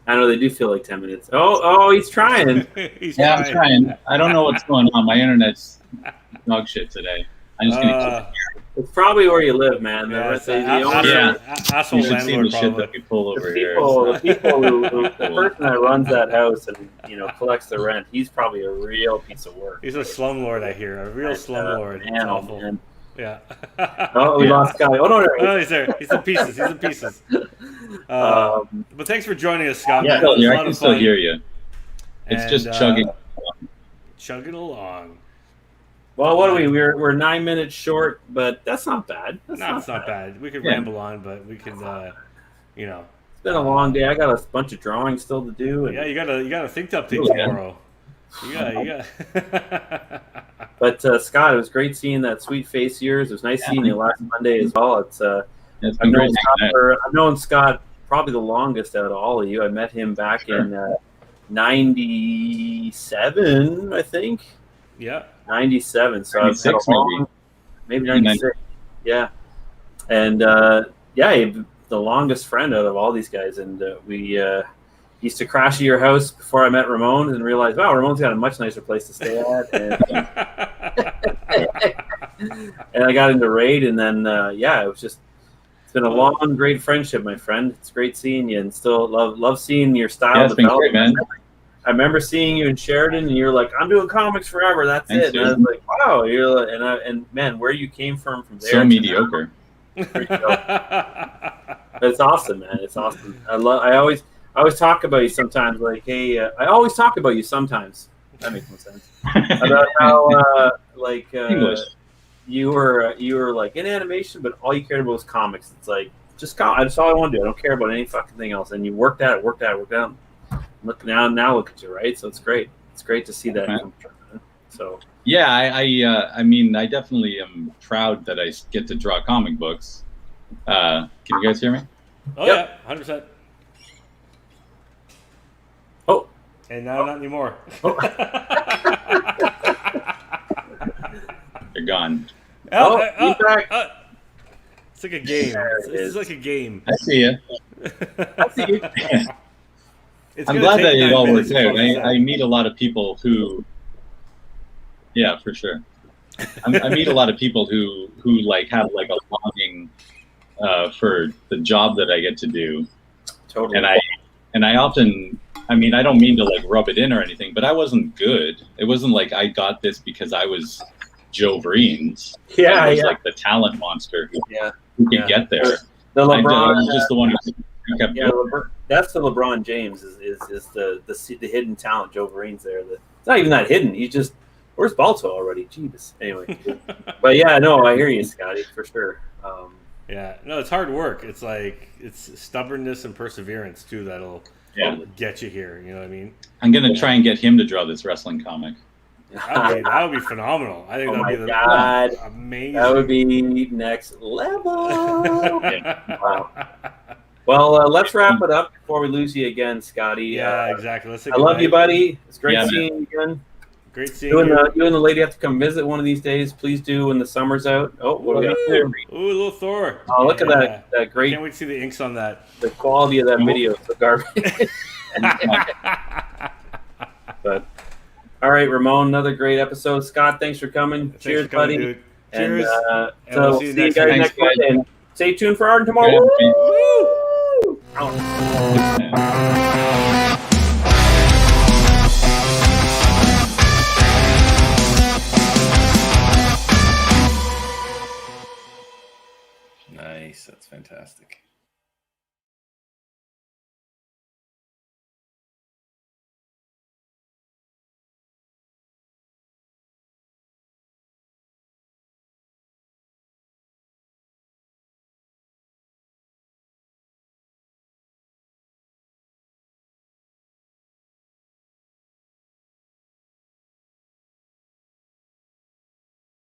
know they do feel like 10 minutes. Oh, he's trying. I'm trying. I don't know what's going on. My internet's dog shit today. I'm just gonna. It's probably where you live, man. Asshole you should see the shit that we pull over here. The person that runs that house and collects the rent, he's probably a real piece of work. He's a slumlord, I hear. A real slumlord. Man, awful. Man. Yeah. We lost Scott. Oh no, he's there. He's in pieces. But thanks for joining us, Scott. Yeah, I can still hear you. It's just chugging along. Well, what are we? We're 9 minutes short, but that's not bad. It's not bad. We could ramble on, but we could, It's been a long day. I got a bunch of drawings still to do. And... Yeah, you got a think update tomorrow. You got. But Scott, it was great seeing that sweet face of yours. It was nice seeing you last Monday as well. I've known Scott probably the longest out of all of you. I met him back in '97, I think. Yeah. 97. So 96 maybe 96. Yeah. And the longest friend out of all these guys. And we used to crash at your house before I met Ramon and realized, wow, Ramon's got a much nicer place to stay at. And I got into Raid, and then it's been a long, great friendship, my friend. It's great seeing you, and still love seeing your style develop. Great, man. I remember seeing you in Sheridan, and you're like, "I'm doing comics forever. That's it." And I was like, "Wow!" And man, where you came from there? So mediocre. It's awesome, man. It's awesome. I always talk about you sometimes. Like, hey, I always talk about you sometimes. That makes no sense. About how English. You were like in animation, but all you cared about was comics. It's like that's all I want to do. I don't care about any fucking thing else. And you worked at it. Look now, look at you, right? So it's great. It's great to see that. So yeah, I mean, I definitely am proud that I get to draw comic books. Can you guys hear me? Oh yeah, 100%. Oh, and now not anymore. You're gone. He's back. It's like a game. It's like a game. I see you. I see you. I'm glad that it all works out. I meet a lot of people who, yeah, for sure. I meet a lot of people who like have like a longing for the job that I get to do. Totally. And I often, I mean, I don't mean to like rub it in or anything, but I wasn't good. It wasn't like I got this because I was Joe Vreens. I was like the talent monster who could get there. The LeBron, I was just the one who kept going. That's the LeBron James is the hidden talent. Joe Vreens there. It's not even that hidden. He's just, where's Balto already? Jeez. Anyway, but yeah, no, I hear you, Scotty, for sure. Yeah, no, it's hard work. It's like it's stubbornness and perseverance too that'll get you here. You know what I mean? I'm gonna try and get him to draw this wrestling comic. That would be phenomenal. I think that'd be amazing. That would be next level. Wow. Well, let's wrap it up before we lose you again, Scotty. Yeah, exactly. I love you, buddy. It's great seeing you again. Great seeing you. You and the lady have to come visit one of these days. Please do when the summer's out. Oh, what do we got there? Ooh, a little Thor. Oh, look at that great. Can't wait to see the inks on that. The quality of that video is so garbage. But all right, Ramon, another great episode. Scott, thanks for coming. Cheers, buddy. Dude. Cheers. And and so we'll see you guys next guys. week. And stay tuned for Arden tomorrow. Yeah, Woo! Out. Nice. That's fantastic.